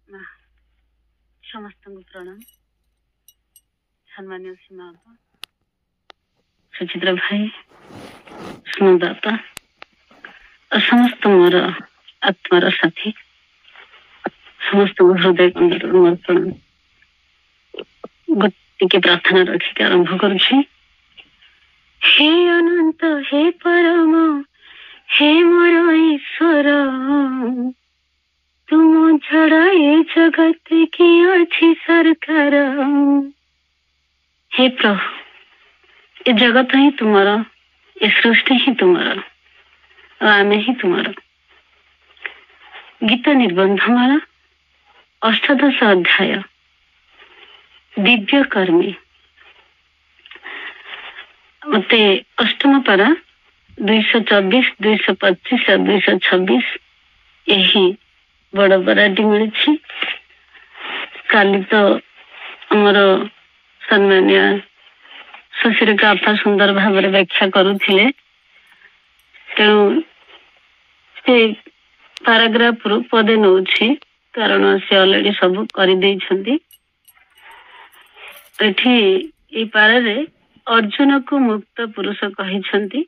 समस्त प्रणाम सम्मान्य सीमा सुचित्रा भाई स्नदाता और समस्त मोर आत्मार साथी समस्त हृदय कंदर मोर प्रणाम गोटे प्रार्थना रखिक आरंभ करुछि। हे अनंत हे परम हे मोर ईश्वर तुम छड़ा ये जगत की अच्छी सरकार। हे प्रभु ये जगत ही तुम्हारा, ये सृष्टि ही तुम्हारा और आमे ही तुम्हारा। गीता निबंधमाला अष्टादश अध्याय दिव्य कर्मी मते अष्टम पारा 224, 225 और 226 यही बड़ बराटी मिली। काली तो आमर सम्मान्य सुश्री आपा सुंदर भाव व्याख्या करुले, तेणु से पाराग्राफ रु पदे नौ कारण से अलरेडी सब कर पारे अर्जुन को मुक्त पुरुष कही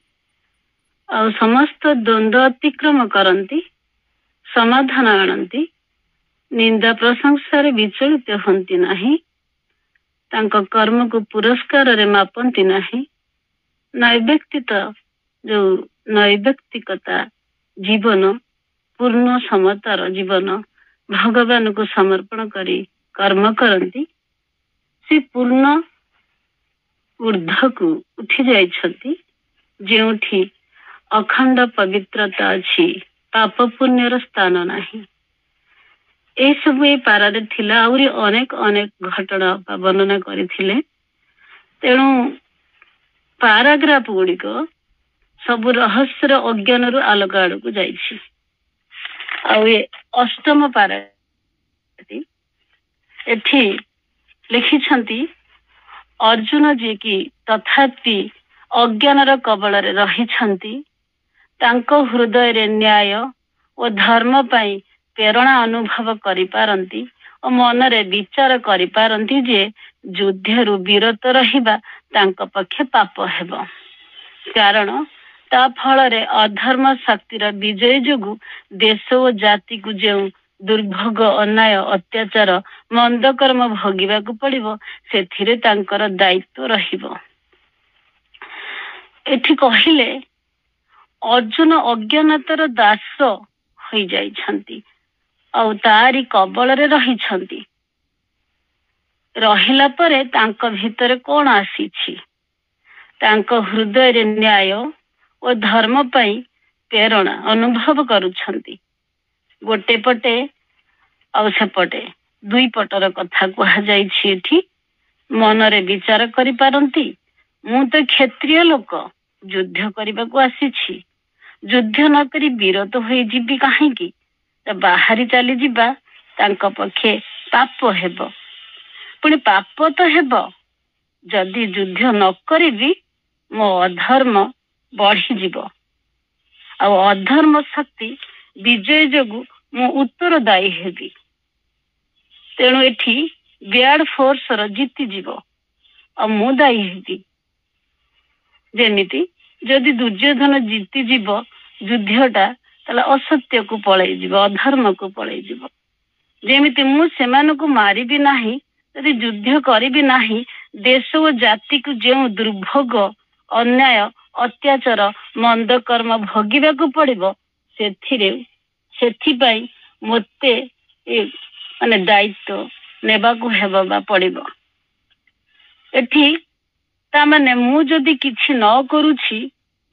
आ समस्त द्वंद्व अतिक्रम करती समाधान आणती निंदा प्रशंसार विचलित हंती नहीं तांको कर्म को पुरस्कार रे मापंती नहीं नैव्यक्तिता जो नैव्यक्तिकता जीवन पूर्ण समतार जीवन भगवान को समर्पण करी कर्म करती से पूर्ण ऊर्ध्व को उठी जाइछंती जेउठी अखंड पवित्रता अछि पाप पुण्यर स्थान नहीं। ए सब ए पारारे थिला आउरी अनेक अनेक घटना वर्णना करथिले। तेणु पाराग्राफ गुड़िक सब रहस्यर अज्ञान रु आलोक आड़ को जाइछि। आउ ए अष्टम पारा एठी लिखिछंती अर्जुन जी की तथापि अज्ञानर कबल रे रहिछंती तांको हृदय रे न्याय और धर्म पाई प्रेरणा अनुभव करि पारंती और मन रे विचार करि पारंती जे युद्धरु विरत रहिबा तांको पक्षे पाप हेबो। कारण ता फल रे अधर्म शक्तिर विजय जोगु देश और जाति को जो दुर्भोग अन्याय अत्याचार मंद कर्म भोगिबा को पड़िबो सेथिरे तांकर दायित्व रहिबो। एठी कहिले अर्जुन अज्ञानतार दास होई जाइछंती और तारी कबल रे रहिछंती। रहिला परे तांको भीतर कोन आसीछि तांको हृदय रे न्याय और धर्म पई प्रेरणा अनुभव करुछंती। गोटे पटे और सेपटे दुई पटर कथा कहा जाइछि। एठी मन रे विचार करि पारंती मु तो क्षत्रिय लोक युद्ध करबा को आसीछि युद्ध न करी विरत होई जीवी काहेकि बाहरी चली जीवा तांको पक्षे पाप हेबो। पुणी पाप तो हेबो जदि युद्ध न करी मो अधर्म बढ़ी जीवो आ अधर्म शक्ति विजय जोगु मु उत्तरदायी हेबी। तेणु एठी ब्याड फोर्स र जीती जीवो आ मु दायी हेबी। जेमिति जदि दुर्योधन जीती जीव युद्धटा ताले असत्य को पळै जीव अधर्म को पळै जीव। जेमिति मु सेमान को मारी भी नाही यदि युद्ध करी भी नाही देश और जाति को जो दुर्भोग अन्याय अत्याचार मंद कर्म भोगिबा को पड़िबो सेथिपाई मते माने दायित्व नेबा को हेबा पड़िबो। एठी ता माने मु जदि किछि न करूछि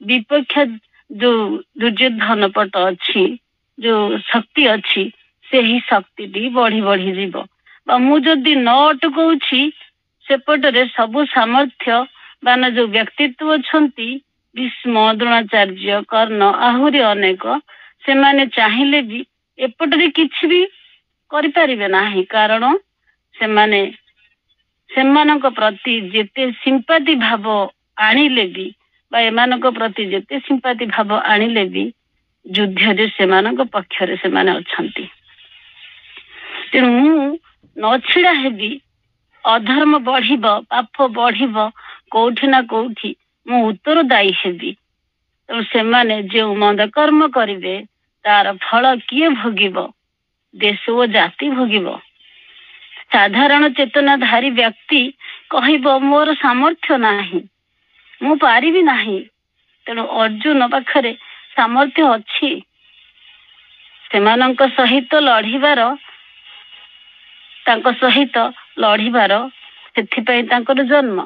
विपक्ष जो दुर्योधन पट अच्छी जो शक्ति अच्छी से ही शक्ति भी बढ़ी बढ़ी जीव बा मु जदि न अटकाउछि सेपटरे सबु सामर्थ्य बान जो व्यक्तित्व अछंती भीष्म द्रोणाचार्य कर्ण आहुरी अनेक से माने चाहिले भी एपटरे किछि भी करि परिबे नाही। कारण से माने सेमानक प्रति जेते सिंपाती भाव आनिले भी बा एमानक प्रति जेते सिंपाती भाव आनिले भी युद्ध रे सेमानक पक्ष रे सेमाने अछंती। ତେଣୁ ମୁଁ ନ ଛିଡା ହେବି, ଅଧର୍ମ ବଢିବ, ପାପ ବଢିବ, କୋଉଠି ନା କୋଉଠି ମୁଁ ଉତ୍ତରଦାୟୀ ହେବି। ତେଣୁ ସେମାନେ ଯେଉଁ ମନ୍ଦ କର୍ମ କରିବେ ତାର ଫଳ କିଏ ଭୋଗିବ? ଦେଶ ଓ ଜାତି ଭୋଗିବ। ସାଧାରଣ ଚେତନାଧାରୀ ବ୍ୟକ୍ତି କହିବ ମୋର ସାମର୍ଥ୍ୟ ନାହିଁ, ମୁଁ ପାରିବି ନାହିଁ। ତେଣୁ ଅର୍ଜୁନ ପାଖରେ ସାମର୍ଥ୍ୟ ଅଛି ସେମାନଙ୍କ ସହିତ ଲଢିବାର, ତାଙ୍କ ସହିତ ଲଢିବାର। ସେଥିପାଇଁ ତାଙ୍କର ଜନ୍ମ।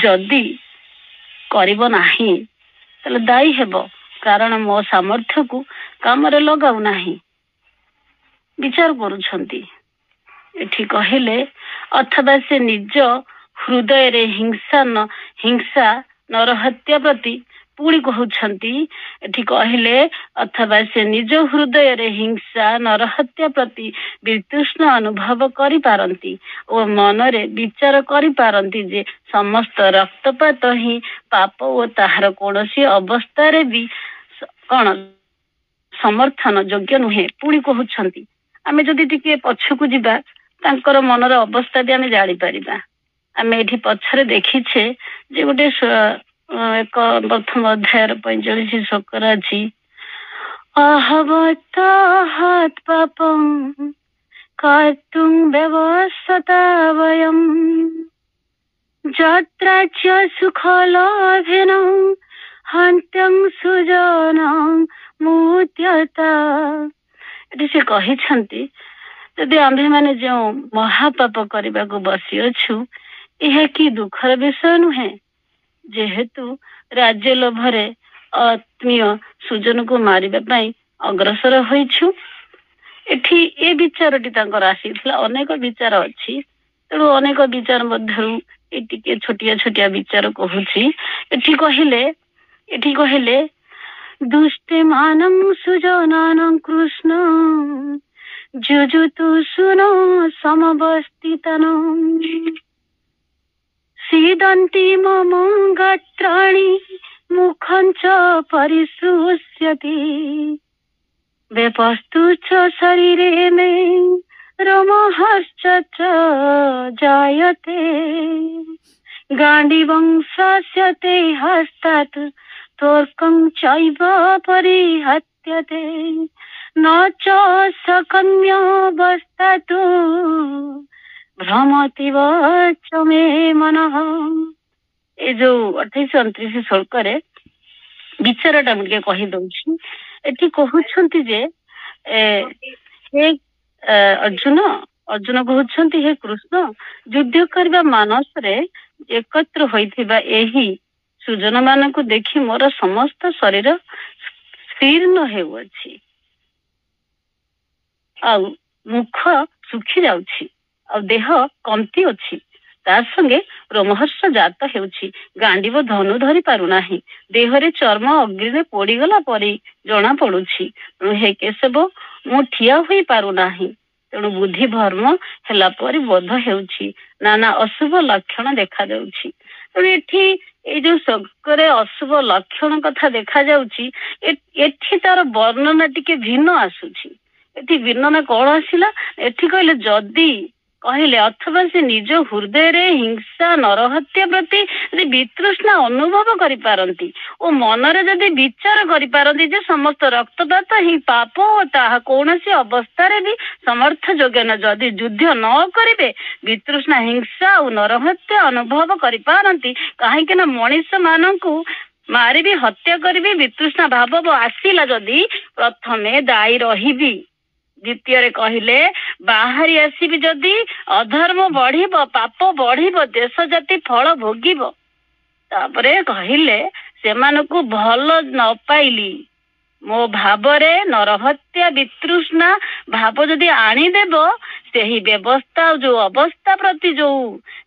ଯଦି କରିବ ନାହିଁ ତାହେଲେ ଦାୟୀ ହେବ, କାରଣ ମୋ ସାମର୍ଥ୍ୟକୁ କାମରେ ଲଗାଉ ନାହିଁ। ବିଚାର କରୁଛନ୍ତି ଏଠି କହିଲେ, ଅଥବା ସେ ନିଜ ହୃଦୟରେ ହିଂସା ନରହତ୍ୟା ପ୍ରତି, ପୁଣି କହୁଛନ୍ତି ଏଠି କହିଲେ, ଅଥବା ସେ ନିଜ ହୃଦୟରେ ହିଂସା ନରହତ୍ୟା ପ୍ରତି ବିତୃଷ୍ଣା ଅନୁଭବ କରିପାରନ୍ତି ଓ ମନରେ ବିଚାର କରିପାରନ୍ତି ଯେ ସମସ୍ତ ରକ୍ତପାତ ହିଁ ପାପ ଓ ତାହାର କୌଣସି ଅବସ୍ଥାରେ ବି କଣ ସମର୍ଥନ ଯୋଗ୍ୟ ନୁହେଁ। ପୁଣି କହୁଛନ୍ତି, ଆମେ ଯଦି ଟିକେ ପଛକୁ ଯିବା ତାଙ୍କର ମନର ଅବସ୍ଥା ବି ଆମେ ଜାଣିପାରିବା। ଆମେ ଏଠି ପଛରେ ଦେଖିଛେ ଯେ ଗୋଟେ ଏକ ପ୍ରଥମ ଅଧ୍ୟାୟର 45 ଶ୍ଲୋକରେ ଅଛି, ଅହବତହତ୍ ପାପଂ କର୍ତ୍ତୁଂ ବ୍ୟବସ୍ୟତା ବୟଂ ଯତ୍ରାଜ୍ୟ ସୁଖଲୋଭେନ ହନ୍ତ୍ୟଂ ସୁଜନଂ ମୁଦ୍ୟତା। ଏଠି ସେ କହିଛନ୍ତି, ଯଦି ଆମ୍ଭେମାନେ ଯେଉଁ ମହାପାପ କରିବାକୁ ବସିଅଛୁ, ଏହା କି ଦୁଃଖର ବିଷୟ ନୁହେଁ? ଯେହେତୁ ରାଜ୍ୟ ଲୋଭରେ ଆତ୍ମୀୟ ସୁଜନକୁ ମାରିବା ପାଇଁ ଅଗ୍ରସର ହୋଇଛୁ। ଏଠି ଏ ବିଚାରଟି ତାଙ୍କର ଆସିଥିଲା। ଅନେକ ବିଚାର ଅଛି, ତେଣୁ ଅନେକ ବିଚାର ମଧ୍ୟରୁ ଏ ଟିକେ ଛୋଟିଆ ଛୋଟିଆ ବିଚାର କହୁଛି। ଏଠି କହିଲେ ଦୁଷ୍ଟମାନଂ ସୁଜନାନଂ କୃଷ୍ଣ ଯୁଜୁତୁ ସୁନ ସମବସ୍ତିତନଂ सीदन्ति मम गात्राणि मुखं च परिशुष्यति वेपस्तु च शरीरे मे रोमहर्ष च जायते गाण्डीवं शास्यते हस्तात् तोर्कं चैव परिहत्यते न च सकम्यावस्थातु भ्रमति च मे मनः। ए जो 28-29 ଶ୍ଲୋକରେ ବିଚାରଟା ମୁଁ ଟିକେ କହିଦଉଛି। ଏଠି କହୁଛନ୍ତି ଯେ ହେ ଅର୍ଜୁନ କହୁଛନ୍ତି, ହେ କୃଷ୍ଣ, ଯୁଦ୍ଧ କରିବା ମାନସରେ ଏକତ୍ର ହୋଇଥିବା ଏହି ସୁଜନ ମାନଙ୍କୁ ଦେଖି ମୋର ସମସ୍ତ ଶରୀର ଶୀର୍ଣ୍ଣ ହେଉଅଛି, ଆଉ ମୁଖ ଶୁଖି ଯାଉଛି, ଆଉ ଦେହ କମ୍ପି ଅଛି, ତା ସଙ୍ଗେ ରୋମହର୍ଷ ଜାତ ହେଉଛି, ଗାଣ୍ଡିବ ଧନୁ ଧରି ପାରୁନାହିଁ, ଦେହରେ ଚର୍ମ ଅଗ୍ନିରେ ପୋଡିଗଲା ପରି ଜଣା ପଡୁଛି। ତେଣୁ ହେ କେଶବ, ମୁଁ ଠିଆ ହୋଇ ପାରୁନାହିଁ, ତେଣୁ ବୁଦ୍ଧି ଭର୍ମ ହେଲା ପରି ବୋଧ ହେଉଛି, ନାନା ଅଶୁଭ ଲକ୍ଷଣ ଦେଖାଯାଉଛି। ତେଣୁ ଏଠି ଏଇ ଯୋଉ ଶ୍ଲୋକରେ ଅଶୁଭ ଲକ୍ଷଣ କଥା ଦେଖାଯାଉଛି, ଏଠି ତାର ବର୍ଣ୍ଣନା ଟିକେ ଭିନ୍ନ ଆସୁଛି। ଏଠି ବର୍ଣ୍ଣନା କଣ ଆସିଲା? ଏଠି କହିଲେ ଅଥବା ସେ ନିଜ ହୃଦୟରେ ହିଂସା ନରହତ୍ୟା ପ୍ରତି ଯଦି ବିତୃଷ୍ଣା ଅନୁଭବ କରିପାରନ୍ତି ଓ ମନରେ ଯଦି ବିଚାର କରିପାରନ୍ତି ଯେ ସମସ୍ତ ରକ୍ତପାତ ହିଁ ପାପ ଓ ତାହା କୌଣସି ଅବସ୍ଥାରେ ବି ସମର୍ଥ ଯୋଗ୍ୟ ନ, ଯଦି ଯୁଦ୍ଧ ନ କରିବେ ବିତୃଷ୍ଣା ହିଂସା ଆଉ ନରହତ୍ୟା ଅନୁଭବ କରିପାରନ୍ତି, କାହିଁକି ନା ମଣିଷ ମାନଙ୍କୁ ମାରିବି, ହତ୍ୟା କରିବି, ବିତୃଷ୍ଣା ଭାବ ଆସିଲା ଯଦି ପ୍ରଥମେ ଦାୟୀ ରହିବି। ଦ୍ୱିତୀୟରେ କହିଲେ ବାହାରି ଆସିବି, ଯଦି ଅଧର୍ମ ବଢିବ, ପାପ ବଢିବ, ଦେଶ ଜାତି ଫଳ ଭୋଗିବ। ତାପରେ କହିଲେ ସେମାନଙ୍କୁ ଭଲ ନ ପାଇଲି, ମୋ ଭାବରେ ନରହତ୍ୟା ବିତୃଷ୍ଣା ଭାବ ଯଦି ଆଣିଦେବ, ସେହି ବ୍ୟବସ୍ଥା ଯୋଉ ଅବସ୍ଥା ପ୍ରତି ଯୋଉ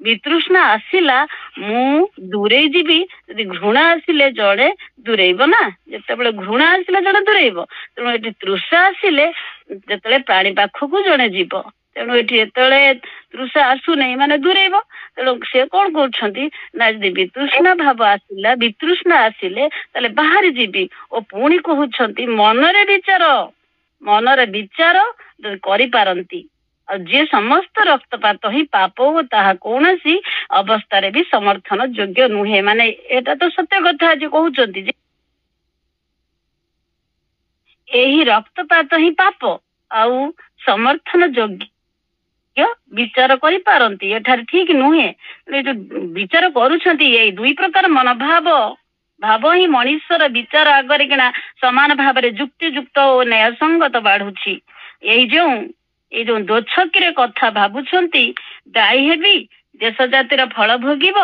ବିତୃଷ୍ଣା ଆସିଲା, ମୁଁ ଦୂରେଇ ଯିବି। ଯଦି ଘୃଣା ଆସିଲେ ଜଣେ ଦୂରେଇବ ନା, ଯେତେବେଳେ ଘୃଣା ଆସିଲେ ଜଣେ ଦୂରେଇବ, ତେଣୁ ଏଠି ତୃଷା ଆସିଲେ ଯେତେବେଳେ ପ୍ରାଣୀ ପାଖକୁ ଜଣେ ଯିବ, ତେଣୁ ଏଠି ଯେତେବେଳେ ତୃଷା ଆସୁନାହିଁ ମାନେ ଦୂରେଇବ। ତେଣୁ ସେ କଣ କରୁଛନ୍ତି ନା, ଯଦି ବିତୃଷ୍ଣା ଭାବ ଆସିଲା, ବିତୃଷ୍ଣା ଆସିଲେ ତାହେଲେ ବାହାରି ଯିବି। ଓ ପୁଣି କହୁଛନ୍ତି ମନରେ ବିଚାର, ମନର ବିଚାର କରିପାରନ୍ତି। ଆଉ ଯିଏ ସମସ୍ତ ରକ୍ତପାତ ହିଁ ପାପ ଓ ତାହା କୌଣସି ଅବସ୍ଥାରେ ବି ସମର୍ଥନ ଯୋଗ୍ୟ ନୁହେଁ। ମାନେ ଏଟା ତ ସତ୍ୟ କଥା ଯେ କହୁଛନ୍ତି ଯେ ଏହି ରକ୍ତପାତ ହିଁ ପାପ ଆଉ ସମର୍ଥନ ଯୋଗ୍ୟ ବିଚାର କରିପାରନ୍ତି। ଏଠାରେ ଠିକ ନୁହେଁ। ଯୋଉ ବିଚାର କରୁଛନ୍ତି ଏଇ ଦୁଇ ପ୍ରକାର ମନୋଭାବ ଭାବ ହିଁ ମଣିଷର ବିଚାର ଆଗରେ କିଣା ସମାନ ଭାବରେ ଯୁକ୍ତିଯୁକ୍ତ ଓ ନ୍ୟାୟସଙ୍ଗତ ବାଢୁଛି। ଏଇ ଯୋଉ ଦୋଛକିରେ କଥା ଭାବୁଛନ୍ତି ଦାୟୀ ହେବି, ଦେଶ ଜାତିର ଫଳ ଭୋଗିବ,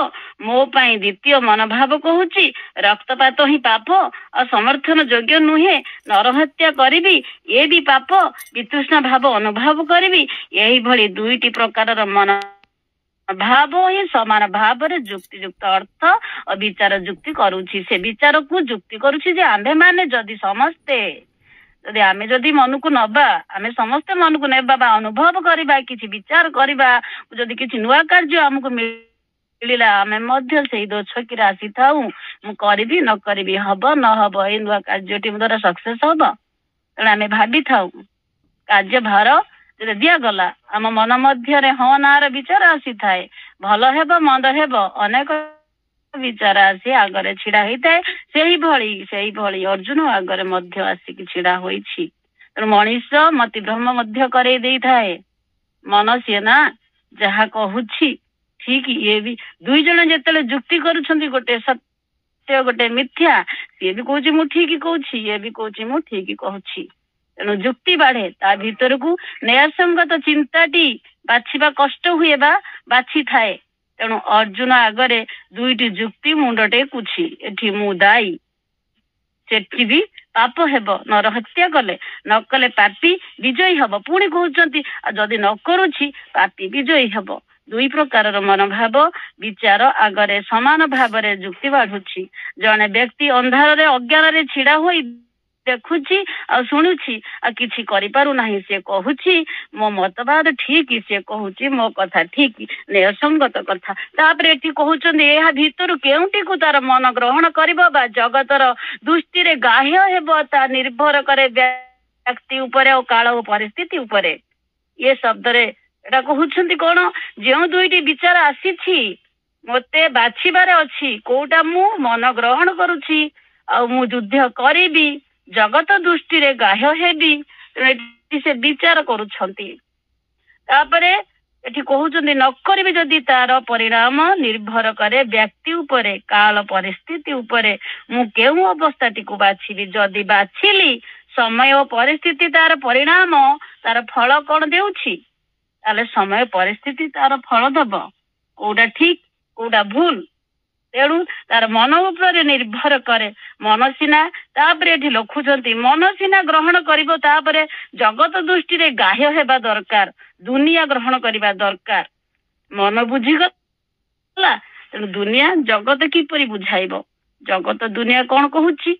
ମୋ ପାଇଁ ଦ୍ୱିତୀୟ ମନୋଭାବ କହୁଛି ରକ୍ତପାତ ହିଁ ପାପ ଆଉ ସମର୍ଥନ ଯୋଗ୍ୟ ନୁହେଁ, ନରହତ୍ୟା କରିବି ଏ ବି ପାପ, ବିତୃଷ୍ଣା ଭାବ ଅନୁଭବ କରିବି। ଏହିଭଳି ଦୁଇଟି ପ୍ରକାରର ମନ ଭାବ ହିଁ ସମାନ ଭାବରେ ଯୁକ୍ତିଯୁକ୍ତ ଅର୍ଥ ଓ ବିଚାର ଯୁକ୍ତି କରୁଛି। ସେ ବିଚାରକୁ ଯୁକ୍ତି କରୁଛି ଯେ ଆମ୍ଭେମାନେ ଯଦି ଆମେ ମନକୁ ନବା, ଆମେ ସମସ୍ତେ ମନକୁ ନେବା ବା ଅନୁଭବ କରିବା, କିଛି ବିଚାର କରିବା, ଯଦି କିଛି ନୂଆ କାର୍ଯ୍ୟ ଆମକୁ ମିଳିଲା ଆମେ ମଧ୍ୟ ସେଇ ଦୋଛକିରେ ଆସିଥାଉ। ମୁଁ କରିବି ନ କରିବି, ହବ ନ ହବ, ଏଇ ନୂଆ କାର୍ଯ୍ୟଟି ମୋ ଦ୍ୱାରା ସକ୍ସେସ୍ ହବ, ତେଣୁ ଆମେ ଭାବିଥାଉ। କାର୍ଯ୍ୟଭାର ଯଦି ଦିଆଗଲା ଆମ ମନ ମଧ୍ୟରେ ହଁ ନାଁର ବିଚାର ଆସିଥାଏ। ଭଲ ହେବ ମନ୍ଦ ହେବ ଅନେକ ବିଚାର ଆସି ଆଗରେ ଛିଡା ହେଇଥାଏ। ସେଇଭଳି ଅର୍ଜୁନ ଆଗରେ ମଧ୍ୟ ଆସିକି ଛିଡା ହୋଇଛି। ତେଣୁ ମଣିଷ ମତିଭ୍ରମ ମଧ୍ୟ କରେଇ ଦେଇଥାଏ। ମନ ସିଏ ନା ଯାହା କହୁଛି ଠିକ, ଇଏ ବି ଦୁଇ ଜଣ ଯେତେବେଳେ ଯୁକ୍ତି କରୁଛନ୍ତି, ଗୋଟେ ସତ୍ୟ ଗୋଟେ ମିଥ୍ୟା, ସିଏ ବି କହୁଛି ମୁଁ ଠିକ କହୁଛି, ଇଏ ବି କହୁଛି ମୁଁ ଠିକ କହୁଛି। ତେଣୁ ଯୁକ୍ତି ବାଢେ, ତା ଭିତରକୁ ନ୍ୟାୟସଙ୍ଗତ ଚିନ୍ତାଟି ବାଛିବା କଷ୍ଟ ହୁଏ ବା ବାଛିଥାଏ। ତେଣୁ ଅର୍ଜୁନ ଆଗରେ ଦୁଇଟି ଯୁକ୍ତି ମୁଣ୍ଡ ଟେକୁଛି। ଏଠି ମୁଁ ଦାୟୀ, ସେଠି ବି ପାପ ହେବ, ନରହତ୍ୟା କଲେ ନ କଲେ ପାପୀ ବିଜୟୀ ହବ। ପୁଣି କହୁଛନ୍ତି ଆଉ ଯଦି ନ କରୁଛି ପାପୀ ବିଜୟୀ ହବ। ଦୁଇ ପ୍ରକାରର ମନୋଭାବ ବିଚାର ଆଗରେ ସମାନ ଭାବରେ ଯୁକ୍ତି ବାଢୁଛି। ଜଣେ ବ୍ୟକ୍ତି ଅନ୍ଧାରରେ ଅଜ୍ଞାନରେ ଛିଡା ହୋଇ ଦେଖୁଛି ଆଉ ଶୁଣୁଛି ଆଉ କିଛି କରିପାରୁନାହିଁ। ସେ କହୁଛି ମୋ ମତବାଦ ଠିକ, ସେ କହୁଛି ମୋ କଥା ଠିକ, ନ୍ୟାୟସଙ୍ଗତ କଥା। ତାପରେ ଏଠି କହୁଛନ୍ତି ଏହା ଭିତରୁ କେଉଁଟିକୁ ତାର ମନ ଗ୍ରହଣ କରିବ ବା ଜଗତର ଦୃଷ୍ଟିରେ ଗ୍ରାହ୍ୟ ହେବ, ତା ନିର୍ଭର କରେ ବ୍ୟକ୍ତି ଉପରେ ଓ କାଳ ଓ ପରିସ୍ଥିତି ଉପରେ। ଏ ଶବ୍ଦରେ ଏଟା କହୁଛନ୍ତି କଣ, ଯେଉଁ ଦୁଇଟି ବିଚାର ଆସିଛି ମତେ ବାଛିବାରେ ଅଛି, କୋଉଟା ମୁଁ ମନ ଗ୍ରହଣ କରୁଛି ଆଉ ମୁଁ ଯୁଦ୍ଧ କରିବି, ଜଗତ ଦୃଷ୍ଟିରେ ଗ୍ରାହ୍ୟ ହେବି, ଏଠି ସେ ବିଚାର କରୁଛନ୍ତି। ତାପରେ ଏଠି କହୁଛନ୍ତି ନ କରିବି ଯଦି ତାର ପରିଣାମ ନିର୍ଭର କରେ ବ୍ୟକ୍ତି ଉପରେ, କାଳ ପରିସ୍ଥିତି ଉପରେ। ମୁଁ କେଉଁ ଅବସ୍ଥାଟିକୁ ବାଛିବି, ଯଦି ବାଛିଲି ସମୟ ଓ ପରିସ୍ଥିତି ତାର ପରିଣାମ, ତାର ଫଳ କଣ ଦେଉଛି, ତାହେଲେ ସମୟ ପରିସ୍ଥିତି ତାର ଫଳ ଦବ, କୋଉଟା ଠିକ କୋଉଟା ଭୁଲ। ତେଣୁ ତାର ମନ ଉପରେ ନିର୍ଭର କରେ। ମନ ସିନା, ତାପରେ ଏଠି ଲେଖୁଛନ୍ତି ମନ ସିନା ଗ୍ରହଣ କରିବ, ତାପରେ ଜଗତ ଦୃଷ୍ଟିରେ ଗ୍ରାହ୍ୟ ହେବା ଦରକାର, ଦୁନିଆ ଗ୍ରହଣ କରିବା ଦରକାର। ମନ ବୁଝିଗଲା, ତେଣୁ ଦୁନିଆ ଜଗତ କିପରି ବୁଝାଇବ। ଜଗତ ଦୁନିଆ କଣ କହୁଛି,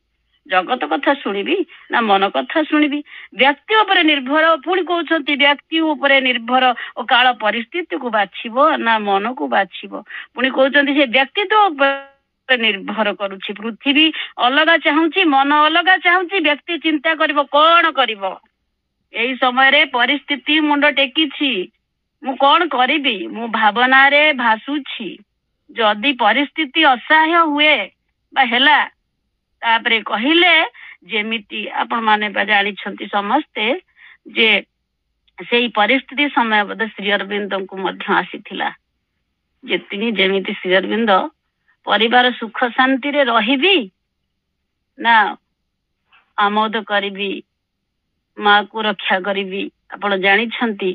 ଜଗତ କଥା ଶୁଣିବି ନା ମନ କଥା ଶୁଣିବି। ବ୍ୟକ୍ତି ଉପରେ ନିର୍ଭର, ପୁଣି କହୁଛନ୍ତି ବ୍ୟକ୍ତି ଉପରେ ନିର୍ଭର ଓ କାଳ ପରିସ୍ଥିତିକୁ ବାଛିବ ନା ମନକୁ ବାଛିବ। ପୁଣି କହୁଛନ୍ତି ସେ ବ୍ୟକ୍ତିତ୍ୱ ଉପରେ ନିର୍ଭର କରୁଛି। ପୃଥିବୀ ଅଲଗା ଚାହୁଁଛି, ମନ ଅଲଗା ଚାହୁଁଛି, ବ୍ୟକ୍ତି ଚିନ୍ତା କରିବ କଣ କରିବ। ଏଇ ସମୟରେ ପରିସ୍ଥିତି ମୁଣ୍ଡ ଟେକିଛି, ମୁଁ କଣ କରିବି, ମୁଁ ଭାବନାରେ ଭାସୁଛି। ଯଦି ପରିସ୍ଥିତି ଅସହାୟ ହୁଏ ବା ହେଲା, ତାପରେ କହିଲେ ଯେମିତି ଆପଣ ମାନେ ଜାଣିଛନ୍ତି ସମସ୍ତେ ଯେ ସେଇ ପରିସ୍ଥିତି ସମୟ ବୋଧେ ଶ୍ରୀ ଅରବିନ୍ଦଙ୍କୁ ମଧ୍ୟ ଆସିଥିଲା। ଯେମିତି ଶ୍ରୀ ଅରବିନ୍ଦ ପରିବାର ସୁଖ ଶାନ୍ତିରେ ରହିବି ନା ଆମୋଦ କରିବି, ମାକୁ ରକ୍ଷା କରିବି। ଆପଣ ଜାଣିଛନ୍ତି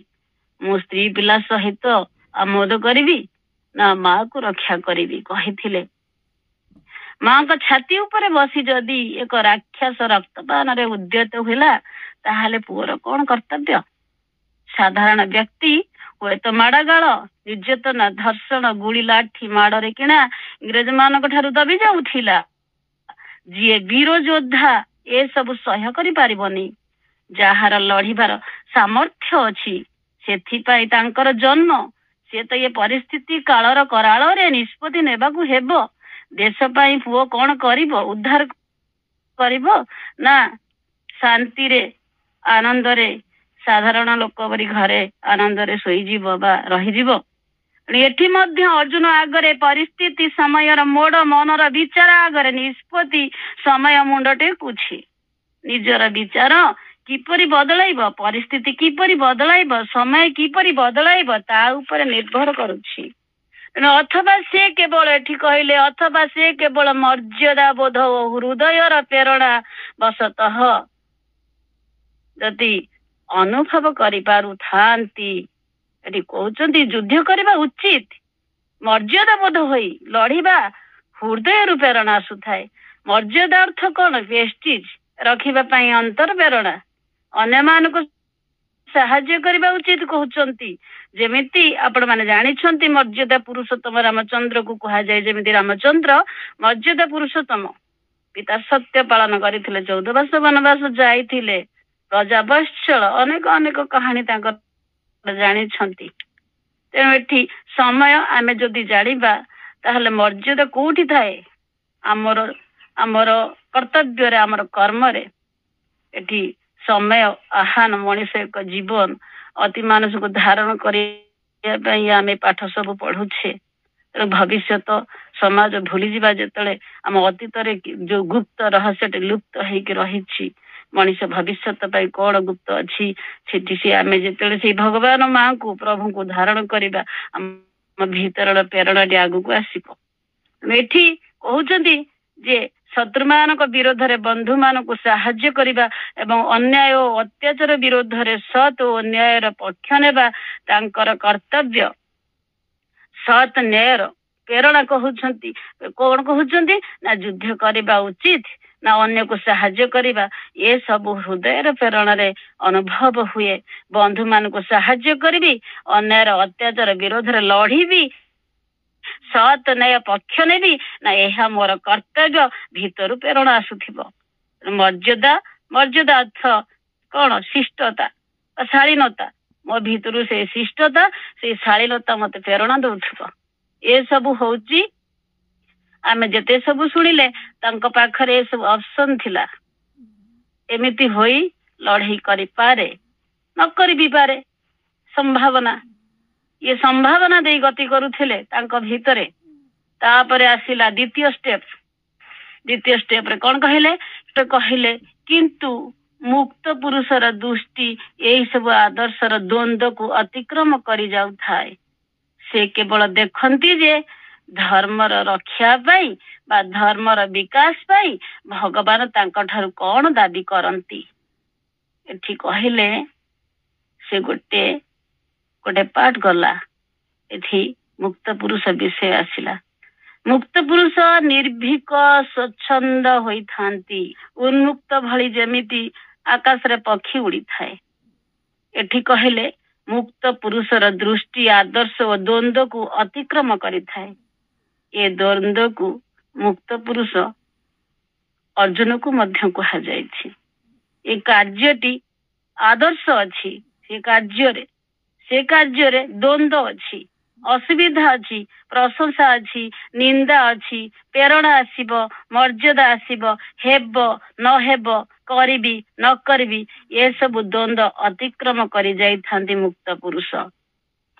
ମୁଁ ସ୍ତ୍ରୀ ପିଲା ସହିତ ଆମୋଦ କରିବି ନା ମାକୁ ରକ୍ଷା କରିବି କହିଥିଲେ। ମାଙ୍କ ଛାତି ଉପରେ ବସି ଯଦି ଏକ ରାକ୍ଷସ ରକ୍ତପାନରେ ଉଦ୍ୟତ ହେଲା, ତାହେଲେ ପୁଅର କଣ କର୍ତ୍ତବ୍ୟ। ସାଧାରଣ ବ୍ୟକ୍ତି ହୁଏତ ମାଡ଼ଗାଳ, ନିର୍ଯାତନା, ଧର୍ଷଣ, ଗୁଳି ଲାଠି ମାଡ଼ରେ କିଣା ଇଂରେଜ ମାନଙ୍କ ଠାରୁ ଦବି ଯାଉଥିଲା। ଯିଏ ବୀର ଯୋଦ୍ଧା ଏସବୁ ସହ୍ୟ କରିପାରିବନି। ଯାହାର ଲଢିବାର ସାମର୍ଥ୍ୟ ଅଛି, ସେଥିପାଇଁ ତାଙ୍କର ଜନ୍ମ। ସେ ତ ଏ ପରିସ୍ଥିତି କାଳର କରାଳରେ ନିଷ୍ପତ୍ତି ନେବାକୁ ହେବ। ଦେଶ ପାଇଁ ପୁଅ କଣ କରିବ, ଉଦ୍ଧାର କରିବ ନା ଶାନ୍ତିରେ ଆନନ୍ଦରେ ସାଧାରଣ ଲୋକ ପରି ଘରେ ଆନନ୍ଦରେ ଶୋଇଯିବ ବା ରହିଯିବ। ଏଠି ମଧ୍ୟ ଅର୍ଜୁନ ଆଗରେ ପରିସ୍ଥିତି ସମୟର ମୋଡ ମନର ବିଚାର ଆଗରେ ନିଷ୍ପତ୍ତି ସମୟ ମୁଣ୍ଡ ଟେକୁଛି। ନିଜର ବିଚାର କିପରି ବଦଳାଇବ, ପରିସ୍ଥିତି କିପରି ବଦଳାଇବ, ସମୟ କିପରି ବଦଳାଇବ ତା ଉପରେ ନିର୍ଭର କରୁଛି। ଅଥବା ସେ କେବଳ ଏଠି କହିଲେ ଅଥବା ସେ କେବଳ ମର୍ଯ୍ୟାଦା ବୋଧ ଓ ହୃଦୟର ପ୍ରେରଣା ବଶତଃ ଯଦି ଅନୁଭବ କରିପାରୁଥାନ୍ତି, ଏଠି କହୁଛନ୍ତି ଯୁଦ୍ଧ କରିବା ଉଚିତ, ମର୍ଯ୍ୟାଦା ବୋଧ ହୋଇ ଲଢିବା ହୃଦୟରୁ ପ୍ରେରଣା ଆସୁଥାଏ। ମର୍ଯ୍ୟାଦା ଅର୍ଥ କଣ? ପ୍ରେଷ୍ଟିଜ ରଖିବା ପାଇଁ ଅନ୍ତର ପ୍ରେରଣା, ଅନ୍ୟମାନଙ୍କୁ ସାହାଯ୍ୟ କରିବା ଉଚିତ କହୁଛନ୍ତି। ଯେମିତି ଆପଣ ମାନେ ଜାଣିଛନ୍ତି ମର୍ଯ୍ୟାଦା ପୁରୁଷୋତ୍ତମ ରାମଚନ୍ଦ୍ରକୁ କୁହାଯାଏ। ଯେମିତି ରାମଚନ୍ଦ୍ର ମର୍ଯ୍ୟାଦା ପୁରୁଷୋତ୍ତମ, ପିତା ସତ୍ୟ ପାଳନ କରିଥିଲେ, 14 ବର୍ଷ ବନବାସ ଯାଇଥିଲେ, ପ୍ରଜା ବତ୍ସଳ, ଅନେକ ଅନେକ କାହାଣୀ ତାଙ୍କର ଜାଣିଛନ୍ତି। ତେଣୁ ଏଠି ସମୟ ଆମେ ଯଦି ଜାଣିବା ତାହେଲେ ମର୍ଯ୍ୟାଦା କୋଉଠି ଥାଏ? ଆମର କର୍ତ୍ତବ୍ୟରେ, ଆମର କର୍ମରେ। ଏଠି ସମୟ ଆହ୍ୱାନ, ମଣିଷ ଏକ ଜୀବନ ଅତି ମାନସକୁ ଧାରଣ କରିବା ପାଇଁ ଆମେ ପାଠ ସବୁ ପଢୁଛେ। ତେଣୁ ଭବିଷ୍ୟତ ସମାଜ ଭୁଲିଯିବା ଯେତେବେଳେ ଆମ ଅତୀତରେ ଯୋଉ ଗୁପ୍ତ ରହସ୍ୟଟି ଲୁପ୍ତ ହେଇକି ରହିଛି, ମଣିଷ ଭବିଷ୍ୟତ ପାଇଁ କଣ ଗୁପ୍ତ ଅଛି ସେଠି ସେ ଆମେ ଯେତେବେଳେ ସେଇ ଭଗବାନ ମାଙ୍କୁ ପ୍ରଭୁଙ୍କୁ ଧାରଣ କରିବା, ଆମ ଭିତରର ପ୍ରେରଣାଟି ଆଗକୁ ଆସିବ। ଏଠି କହୁଛନ୍ତି ଯେ ଶତ୍ରୁମାନଙ୍କ ବିରୋଧରେ ବନ୍ଧୁମାନଙ୍କୁ ସାହାଯ୍ୟ କରିବା ଏବଂ ଅନ୍ୟାୟ ଓ ଅତ୍ୟାଚାର ବିରୋଧରେ ସତ୍ ଓ ନ୍ୟାୟର ପକ୍ଷ ନେବା ତାଙ୍କର କର୍ତ୍ତବ୍ୟ। ସତ୍ ନ୍ୟାୟର ପ୍ରେରଣା କହୁଛନ୍ତି, କଣ କହୁଛନ୍ତି ନା ଯୁଦ୍ଧ କରିବା ଉଚିତ ନା ଅନ୍ୟକୁ ସାହାଯ୍ୟ କରିବା, ଏ ସବୁ ହୃଦୟର ପ୍ରେରଣାରେ ଅନୁଭବ ହୁଏ। ବନ୍ଧୁମାନଙ୍କୁ ସାହାଯ୍ୟ କରିବି, ଅନ୍ୟାୟର ଅତ୍ୟାଚାର ବିରୋଧରେ ଲଢିବି, ସତ୍ ନ୍ୟାୟ ପକ୍ଷ ନେବି ନା ଏହା ମୋର କର୍ତ୍ତବ୍ୟ, ଭିତରୁ ପ୍ରେରଣା ଆସୁଥିବ। ମର୍ଯ୍ୟାଦା ଅର୍ଥ କଣ? ଶିଷ୍ଟତା ବା ଶାଳୀନତା। ମୋ ଭିତରୁ ସେଇ ଶିଷ୍ଟତା, ସେଇ ଶାଳୀନତା ମତେ ପ୍ରେରଣା ଦଉଥିବ। ଏସବୁ ହଉଛି, ଆମେ ଯେତେ ସବୁ ଶୁଣିଲେ ତାଙ୍କ ପାଖରେ ଏସବୁ ଅପସନ ଥିଲା। ଏମିତି ହୋଇ ଲଢେଇ କରିପାରେ, ନ କରି ବି ପାରେ, ସମ୍ଭାବନା। ଇଏ ସମ୍ଭାବନା ଦେଇ ଗତି କରୁଥିଲେ ତାଙ୍କ ଭିତରେ। ତାପରେ ଆସିଲା ଦ୍ୱିତୀୟ ଷ୍ଟେପରେ କଣ କହିଲେ? କିନ୍ତୁ ମୁକ୍ତ ପୁରୁଷର ଦୃଷ୍ଟି ଏଇ ସବୁ ଆଦର୍ଶର ଦ୍ୱନ୍ଦ୍ୱକୁ ଅତିକ୍ରମ କରି ଯାଉଥାଏ। ସେ କେବଳ ଦେଖନ୍ତି ଯେ ଧର୍ମର ରକ୍ଷା ପାଇଁ ବା ଧର୍ମର ବିକାଶ ପାଇଁ ଭଗବାନ ତାଙ୍କ ଠାରୁ କଣ ଦାବି କରନ୍ତି। ଏଠି କହିଲେ ସେ ଗୋଟେ ପାଠ ଗଲା, ଏଠି ମୁକ୍ତ ପୁରୁଷ ବିଷୟ ଆସିଲା। ମୁକ୍ତ ପୁରୁଷ ନିର୍ଭୀକ ସ୍ୱଚ୍ଛନ୍ଦ ହୋଇଥାନ୍ତି, ଉନ୍ମୁକ୍ତ ଭଳି ଯେମିତି ଆକାଶରେ ପକ୍ଷୀ ଉଡିଥାଏ। ଏଠି କହିଲେ ମୁକ୍ତ ପୁରୁଷର ଦୃଷ୍ଟି ଆଦର୍ଶ ଓ ଦ୍ୱନ୍ଦ୍ୱକୁ ଅତିକ୍ରମ କରିଥାଏ। ଏ ଦ୍ୱନ୍ଦ୍ୱକୁ ମୁକ୍ତ ପୁରୁଷ ଅର୍ଜୁନକୁ ମଧ୍ୟ କୁହାଯାଇଛି। ଏ କାର୍ଯ୍ୟଟି ଆଦର୍ଶ ଅଛି, ସେ କାର୍ଯ୍ୟରେ ଦ୍ୱନ୍ଦ୍ୱ ଅଛି, ଅସୁବିଧା ଅଛି, ପ୍ରଶଂସା ଅଛି, ନିନ୍ଦା ଅଛି, ପ୍ରେରଣା ଆସିବ, ମର୍ଯ୍ୟାଦା ଆସିବ, ହେବ ନ ହେବ, କରିବି ନ କରିବି, ଏସବୁ ଦ୍ୱନ୍ଦ୍ୱ ଅତିକ୍ରମ କରି ଯାଇଥାନ୍ତି ମୁକ୍ତ ପୁରୁଷ।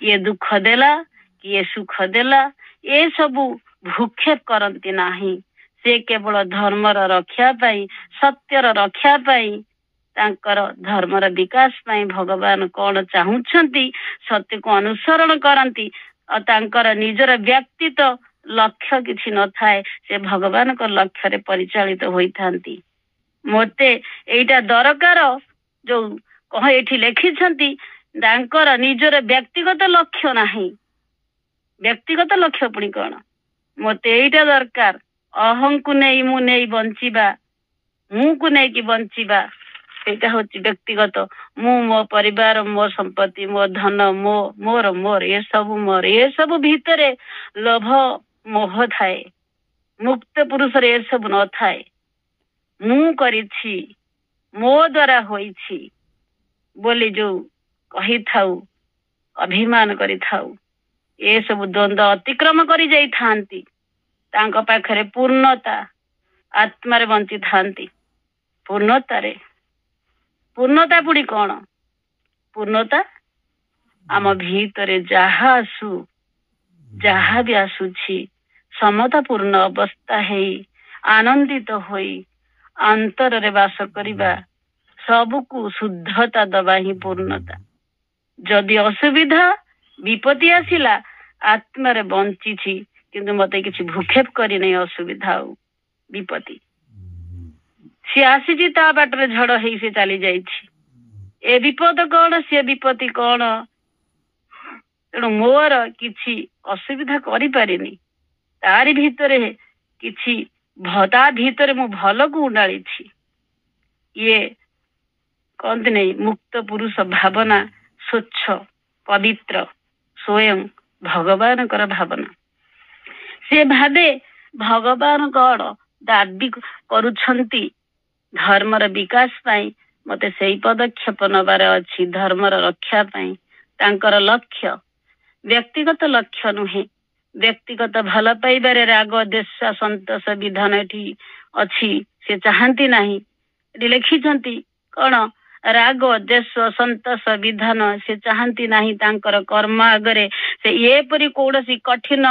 କିଏ ଦୁଃଖ ଦେଲା, କିଏ ସୁଖ ଦେଲା, ଏସବୁ ଭୂକ୍ଷେପ କରନ୍ତି ନାହିଁ। ସେ କେବଳ ଧର୍ମର ରକ୍ଷା ପାଇଁ, ସତ୍ୟର ରକ୍ଷା ପାଇଁ, ତାଙ୍କର ଧର୍ମର ବିକାଶ ପାଇଁ ଭଗବାନ କଣ ଚାହୁଁଛନ୍ତି ସତ୍ୟକୁ ଅନୁସରଣ କରନ୍ତି। ଆଉ ତାଙ୍କର ନିଜର ବ୍ୟକ୍ତିତ୍ୱ ଲକ୍ଷ୍ୟ କିଛି ନଥାଏ, ସେ ଭଗବାନଙ୍କ ଲକ୍ଷ୍ୟରେ ପରିଚାଳିତ ହୋଇଥାନ୍ତି। ମତେ ଏଇଟା ଦରକାର, ଯୋଉ ଏଠି ଲେଖିଛନ୍ତି ତାଙ୍କର ନିଜର ବ୍ୟକ୍ତିଗତ ଲକ୍ଷ୍ୟ ନାହିଁ। ବ୍ୟକ୍ତିଗତ ଲକ୍ଷ୍ୟ ପୁଣି କଣ? ମତେ ଏଇଟା ଦରକାର, ଅହଂକୁ ନେଇ ମୁଁ ନେଇ ବଞ୍ଚିବା, ମୁଁକୁ ନେଇକି ବଞ୍ଚିବା, ସେଇଟା ହଉଛି ବ୍ୟକ୍ତିଗତ। ମୁଁ, ମୋ ପରିବାର, ମୋ ସମ୍ପତ୍ତି, ମୋ ଧନ, ମୋର ଏସବୁ ଭିତରେ ଲୋଭ ମୋହ ଥାଏ। ମୁକ୍ତ ପୁରୁଷରେ ଏସବୁ ନଥାଏ। ମୁଁ କରିଛି, ମୋ ଦ୍ୱାରା ହୋଇଛି ବୋଲି ଯୋଉ କହିଥାଉ, ଅଭିମାନ କରିଥାଉ, ଏସବୁ ଦ୍ୱନ୍ଦ୍ୱ ଅତିକ୍ରମ କରି ଯାଇଥାନ୍ତି। ତାଙ୍କ ପାଖରେ ପୂର୍ଣ୍ଣତା, ଆତ୍ମାରେ ବଞ୍ଚିଥାନ୍ତି, ପୂର୍ଣ୍ଣତାରେ ପୂର୍ଣ୍ଣତା ପୁଣି କଣ? ପୂର୍ଣ୍ଣତା ଆମ ଭିତରେ ଯାହା ବି ଆସୁଛି ସମତା ପୂର୍ଣ୍ଣ ଅବସ୍ଥା ହେଇ ଆନନ୍ଦିତ ହୋଇ ଅନ୍ତରରେ ବାସ କରିବା, ସବୁକୁ ଶୁଦ୍ଧତା ଦବା ହିଁ ପୂର୍ଣ୍ଣତା। ଯଦି ଅସୁବିଧା ବିପତ୍ତି ଆସିଲା, ଆତ୍ମାରେ ବଞ୍ଚିଛି କିନ୍ତୁ ମତେ କିଛି ଭୂକ୍ଷେପ କରିନାହିଁ ଅସୁବିଧା ଆଉ ବିପତ୍ତି। ସିଏ ଆସିଛି ତା ବାଟରେ ଝଡ଼ ହେଇ ସେ ଚାଲି ଯାଇଛି। ଏ ବିପଦ କଣ ସେ ବିପତ୍ତି କଣ, ତେଣୁ ମୋର କିଛି ଅସୁବିଧା କରିପାରିନି। ତାରି ଭିତରେ କିଛି ତା ଭିତରେ ମୁଁ ଭଲକୁ ଉଣ୍ଡାଳିଛି। ଇଏ କହନ୍ତି ନାଇଁ ମୁକ୍ତ ପୁରୁଷ ଭାବନା ସ୍ୱଚ୍ଛ ପବିତ୍ର ସ୍ୱୟଂ ଭଗବାନଙ୍କର ଭାବନା। ସେ ଭାବେ ଭଗବାନ କଣ ଦାବି କରୁଛନ୍ତି ଧର୍ମର ବିକାଶ ପାଇଁ, ମତେ ସେଇ ପଦକ୍ଷେପ ନେବାର ଅଛି ଧର୍ମର ରକ୍ଷା ପାଇଁ। ତାଙ୍କର ଲକ୍ଷ୍ୟ ବ୍ୟକ୍ତିଗତ ଲକ୍ଷ୍ୟ ନୁହେଁ, ବ୍ୟକ୍ତିଗତ ଭଲ ପାଇବାରେ ରାଗ ଦେଶ ସନ୍ତୋଷ ବିଧାନ ଏଠି ଅଛି ସେ ଚାହାନ୍ତି ନାହିଁ। ଏଠି ଲେଖିଛନ୍ତି କଣ ରାଗ ଦେଶ ସନ୍ତୋଷ ବିଧାନ ସେ ଚାହାନ୍ତି ନାହିଁ। ତାଙ୍କର କର୍ମ ଆଗରେ ସେ ଏପରି କୌଣସି କଠିନ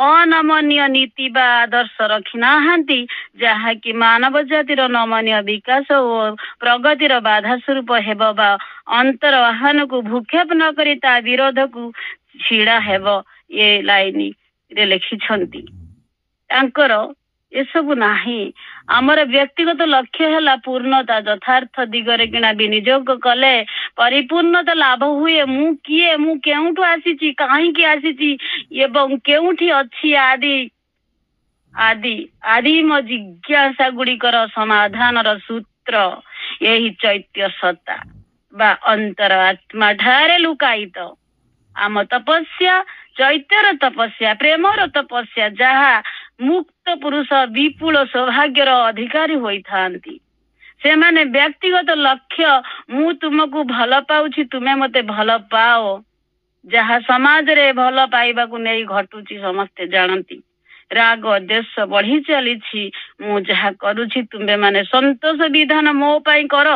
ଅନମନୀୟ ନୀତି ବା ଆଦର୍ଶ ରଖି ନାହାନ୍ତି ଯାହାକି ମାନବ ଜାତିର ନମନୀୟ ବିକାଶ ଓ ପ୍ରଗତିର ବାଧା ସ୍ୱରୂପ ହେବ ବା ଅନ୍ତର ଆହ୍ୱାନକୁ ଭୂକ୍ଷେପ ନ କରି ତା ବିରୋଧକୁ ଛିଡା ହେବ। ଏ ଲାଇନରେ ଲେଖିଛନ୍ତି ତାଙ୍କର ଏସବୁ ନାହିଁ। ଆମର ବ୍ୟକ୍ତିଗତ ଲକ୍ଷ୍ୟ ହେଲା ପୂର୍ଣ୍ଣତା, ଯଥାର୍ଥ ଦିଗରେ କିଣା ବିନିଯୋଗ କଲେ ପରିପୂର୍ଣ୍ଣତା ଲାଭ ହୁଏ। ମୁଁ କିଏ, ମୁଁ କେଉଁଠୁ ଆସିଛି, କାହିଁକି ଆସିଛି ଏବଂ କେଉଁଠି ଅଛି ଆଦିମ ଜିଜ୍ଞାସା ଗୁଡିକର ସମାଧାନର ସୂତ୍ର ଏହି ଚୈତ୍ୟ ସତ୍ତା ବା ଅନ୍ତର ଆତ୍ମା ଠାରେ ଲୁକାୟିତ। ଆମ ତପସ୍ୟା ଚୈତ୍ୟର ତପସ୍ୟା, ପ୍ରେମର ତପସ୍ୟା, ଯାହା ମୁକ୍ତ ପୁରୁଷ ବିପୁଳ ସୌଭାଗ୍ୟର ଅଧିକାରୀ ହୋଇଥାନ୍ତି। ସେମାନେ ବ୍ୟକ୍ତିଗତ ଲକ୍ଷ୍ୟ ମୁଁ ତୁମକୁ ଭଲ ପାଉଛି ତୁମେ ମତେ ଭଲ ପାଅ, ଯାହା ସମାଜରେ ଭଲ ପାଇବାକୁ ନେଇ ଘଟୁଛି ସମସ୍ତେ ଜାଣନ୍ତି। ରାଗ ଦେଶ ବଢି ଚାଲିଛି, ମୁଁ ଯାହା କରୁଛି ତୁମେ ମାନେ ସନ୍ତୋଷ ବିଧାନ ମୋ ପାଇଁ କର।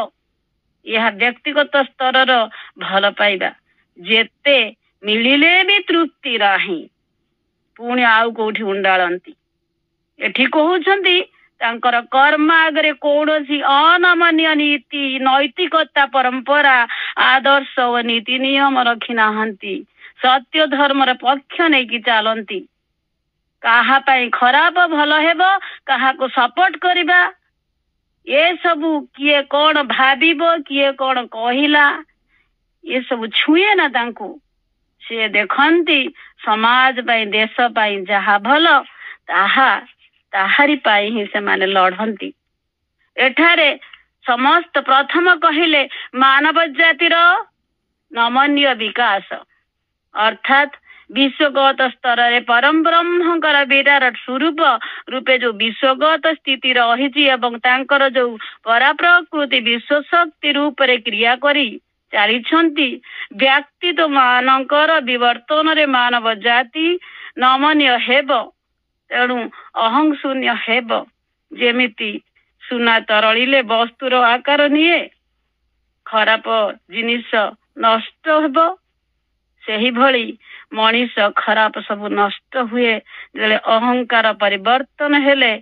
ଏହା ବ୍ୟକ୍ତିଗତ ସ୍ତରର ଭଲ ପାଇବା। ଯେତେ ମିଳିଲେ ବି ତୃପ୍ତି ନାହିଁ, ପୁଣି ଆଉ କୋଉଠି ଉଣ୍ଡାଳନ୍ତି। ଏଠି କହୁଛନ୍ତି ତାଙ୍କର କର୍ମ ଆଗରେ କୌଣସି ଅନମନୀୟ ନୀତି ନୈତିକତା ପରମ୍ପରା ଆଦର୍ଶ ଓ ନୀତି ନିୟମ ରଖି ନାହାନ୍ତି। ସତ୍ୟ ଧର୍ମର ପକ୍ଷ ନେଇକି ଚାଲନ୍ତି। କାହା ପାଇଁ ଖରାପ ଭଲ ହେବ, କାହାକୁ ସପୋର୍ଟ କରିବା, ଏସବୁ କିଏ କଣ ଭାବିବ, କିଏ କଣ କହିଲା, ଏସବୁ ଛୁଏଁ ନା ତାଙ୍କୁ। ସେ ଦେଖନ୍ତି ସମାଜ ପାଇଁ ଦେଶ ପାଇଁ ଯାହା ଭଲ ତାହାରି ପାଇଁ ହିଁ ସେମାନେ ଲଢନ୍ତି। ଏଠାରେ ସମସ୍ତ ପ୍ରଥମ କହିଲେ ମାନବ ଜାତିର ନମନୀୟ ବିକାଶ, ଅର୍ଥାତ୍ ବିଶ୍ୱଗତ ସ୍ତରରେ ପରମ ବ୍ରହ୍ମଙ୍କର ବିରାଟ ସ୍ୱରୂପ ରୂପେ ଯୋଉ ବିଶ୍ୱଗତ ସ୍ଥିତି ରହିଛି ଏବଂ ତାଙ୍କର ଯୋଉ ପରାପ୍ରକୃତି ବିଶ୍ୱଶକ୍ତି ରୂପରେ କ୍ରିୟା କରି ଚାଲିଛନ୍ତି, ବ୍ୟକ୍ତିତ୍ୱ ମାନଙ୍କର ବିବର୍ତ୍ତନରେ ମାନବ ଜାତି ନମନୀୟ ହେବ। ତେଣୁ ଅହଂ ଶୂନ୍ୟ ହେବ। ଯେମିତି ସୁନା ତରଳିଲେ ବସ୍ତୁର ଆକାର ନିଏ, ଖରାପ ଜିନିଷ ନଷ୍ଟ ହେବ, ସେହିଭଳି ମଣିଷ ଖରାପ ସବୁ ନଷ୍ଟ ହୁଏ। ଯେତେବେଳେ ଅହଙ୍କାର ପରିବର୍ତ୍ତନ ହେଲେ,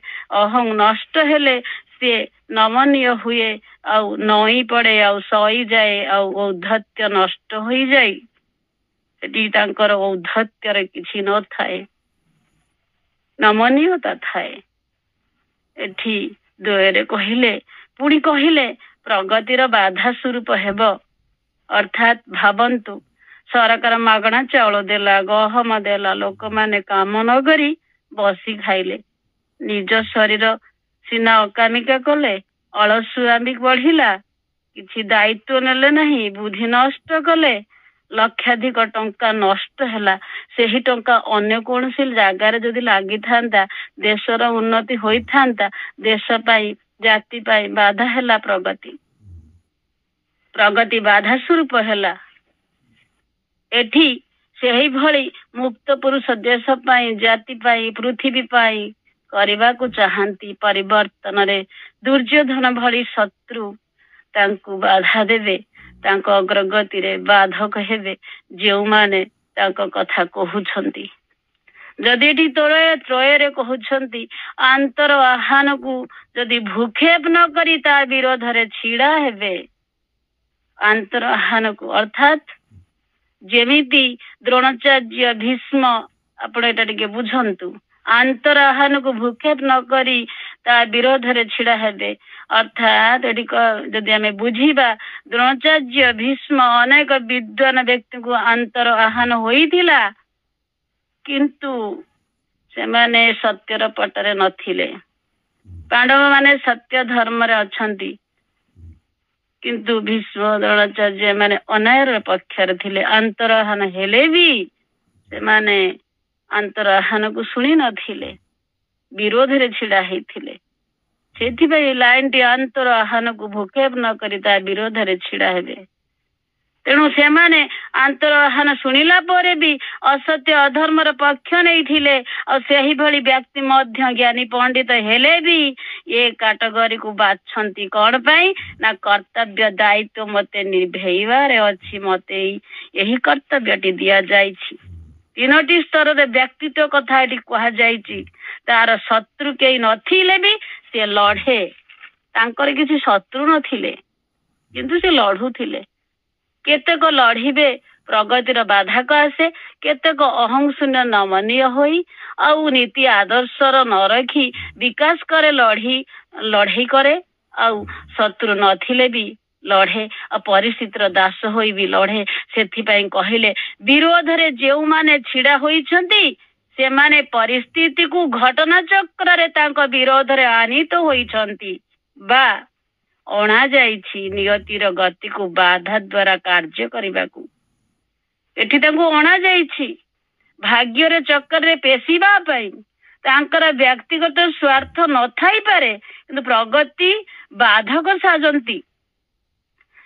ଅହଂ ନଷ୍ଟ ହେଲେ ସିଏ ନମନୀୟ ହୁଏ, ଆଉ ନଇଁ ପଡେ, ଆଉ ସହିଯାଏ, ଆଉ ଔଦ୍ଧତ୍ୟ ନଷ୍ଟ ହୋଇଯାଏ। ସେଠି ତାଙ୍କର ଔଦ୍ଧତ୍ୟରେ କିଛି ନଥାଏ, ନମନୀୟତା ଥାଏ। ଏଠି ଦ୍ୱୟରେ କହିଲେ, ପୁଣି କହିଲେ ପ୍ରଗତିର ବାଧା ସ୍ୱରୂପ ହେବ। ଅର୍ଥାତ୍ ଭାବନ୍ତୁ, ସରକାର ମାଗଣା ଚାଉଳ ଦେଲା, ଗହମ ଦେଲା, ଲୋକମାନେ କାମ ନ କରି ବସି ଖାଇଲେ, ନିଜ ଶରୀର ସିନା ଅକାମିକା କଲେ, ଅଳସୁଆମି ବଢିଲା, କିଛି ଦାୟିତ୍ୱ ନେଲେ ନାହିଁ, ବୁଦ୍ଧି ନଷ୍ଟ କଲେ, ଲକ୍ଷାଧିକ ଟଙ୍କା ନଷ୍ଟ ହେଲା। ସେହି ଟଙ୍କା ଅନ୍ୟ କୌଣସି ଜାଗାରେ ଯଦି ଲାଗିଥାନ୍ତା, ଦେଶର ଉନ୍ନତି ହୋଇଥାନ୍ତା। ଦେଶ ପାଇଁ ଜାତି ପାଇଁ ବାଧା ହେଲା, ପ୍ରଗତି ବାଧା ସ୍ୱରୂପ ହେଲା। ଏଠି ସେହିଭଳି ମୁକ୍ତ ପୁରୁଷ ଦେଶ ପାଇଁ, ଜାତି ପାଇଁ, ପୃଥିବୀ ପାଇଁ କରିବାକୁ ଚାହାନ୍ତି। ପରିବର୍ତ୍ତନରେ ଦୁର୍ଯ୍ୟୋଧନ ଭଳି ଶତ୍ରୁ ତାଙ୍କୁ ବାଧା ଦେବେ, ତାଙ୍କ ଅଗ୍ରଗତିରେ ବାଧକ ହେବେ ଯେଉଁମାନେ ତାଙ୍କ କଥା କହୁଛନ୍ତି। ଯଦି ଏଠି ତ୍ରୟରେ କହୁଛନ୍ତି ଆନ୍ତର ଆହ୍ୱାନକୁ ଯଦି ଭୂକ୍ଷେପ ନ କରି ତା ବିରୋଧରେ ଛିଡା ହେବେ, ଆନ୍ତର ଆହ୍ୱାନକୁ ଅର୍ଥାତ୍ ଯେମିତି ଦ୍ରୋଣାଚାର୍ଯ୍ୟ ଭୀଷ୍ମ, ଆପଣ ଏଟା ଟିକେ ବୁଝନ୍ତୁ, ଆନ୍ତର ଆହ୍ୱାନକୁ ଭୂକ୍ଷେପ ନ କରି ତା ବିରୋଧରେ ଛିଡା ହେବେ ଅର୍ଥାତ୍ ଏଠି ଯଦି ଆମେ ବୁଝିବା ଦ୍ରୋଣାଚାର୍ଯ୍ୟ ଭୀଷ୍ମ ଅନେକ ବିଦ୍ୱାନ ବ୍ୟକ୍ତିଙ୍କୁ ଆନ୍ତର ଆହ୍ୱାନ ହୋଇଥିଲା, କିନ୍ତୁ ସେମାନେ ସତ୍ୟର ପଟରେ ନଥିଲେ। ପାଣ୍ଡବ ମାନେ ସତ୍ୟ ଧର୍ମରେ ଅଛନ୍ତି, କିନ୍ତୁ ଭୀଷ୍ମ ଦ୍ରୋଣାଚାର୍ଯ୍ୟ ମାନେ ଅନ୍ୟାୟର ପକ୍ଷରେ ଥିଲେ। ଆନ୍ତର ଆହ୍ୱାନ ହେଲେ ବି ସେମାନେ ଆନ୍ତର ଆହ୍ୱାନକୁ ଶୁଣି ନଥିଲେ, ବିରୋଧରେ ଛିଡା ହେଇଥିଲେ। ସେଥିପାଇଁ ଲାଇନଟି ଆନ୍ତର ଆହ୍ୱାନକୁ ଭୂକ୍ଷେପ ନ କରି ତା ବିରୋଧରେ ଛିଡା ହେବେ। ତେଣୁ ସେମାନେ ଆନ୍ତର ଆହ୍ୱାନ ଶୁଣିଲା ପରେ ବି ଅସତ୍ୟ ଅଧର୍ମର ପକ୍ଷ ନେଇଥିଲେ। ଆଉ ସେହିଭଳି ବ୍ୟକ୍ତି ମଧ୍ୟ ଜ୍ଞାନୀ ପଣ୍ଡିତ ହେଲେ ବି ଏ କାଟଗୋରୀକୁ ବାଛନ୍ତି। କଣ ପାଇଁ ନା କର୍ତ୍ତବ୍ୟ ଦାୟିତ୍ୱ ମତେ ନିଭେଇବାରେ ଅଛି, ମତେ ଏହି କର୍ତ୍ତବ୍ୟଟି ଦିଆଯାଇଛି। 3ଟି ସ୍ତରରେ ବ୍ୟକ୍ତିତ୍ୱ କଥା ଏଠି କୁହାଯାଇଛି। ତାର ଶତ୍ରୁ କେହି ନଥିଲେ ବି ସେ ଲଢେ, ତାଙ୍କର କିଛି ଶତ୍ରୁ ନଥିଲେ କିନ୍ତୁ ସେ ଲଢୁଥିଲେ। କେତେକ ଲଢିବେ, ପ୍ରଗତିର ବାଧକ ଆସେ, କେତେକ ଅହଂଶୂନ୍ୟ ନମନୀୟ ହୋଇ ଆଉ ନୀତି ଆଦର୍ଶର ନ ରଖି ବିକାଶ କରେ, ଲଢେଇ କରେ, ଆଉ ଶତ୍ରୁ ନଥିଲେ ବି ଲଢେ, ଆଉ ପରିସ୍ଥିତିର ଦାସ ହୋଇ ବି ଲଢେ। ସେଥିପାଇଁ କହିଲେ ବିରୋଧରେ ଯେଉଁମାନେ ଛିଡା ହୋଇଛନ୍ତି ସେମାନେ ପରିସ୍ଥିତିକୁ ଘଟଣା ଚକ୍ରରେ ତାଙ୍କ ବିରୋଧରେ ଆନିତ ହୋଇଛନ୍ତି ବା ଅଣାଯାଇଛି ନିୟତିର ଗତିକୁ ବାଧା ଦ୍ୱାରା କାର୍ଯ୍ୟ କରିବାକୁ। ଏଠି ତାଙ୍କୁ ଅଣାଯାଇଛି ଭାଗ୍ୟରେ ଚକ୍ରରେ ପେଶିବା ପାଇଁ। ତାଙ୍କର ବ୍ୟକ୍ତିଗତ ସ୍ୱାର୍ଥ ନଥାଇପାରେ, କିନ୍ତୁ ପ୍ରଗତି ବାଧକ ସାଜନ୍ତି।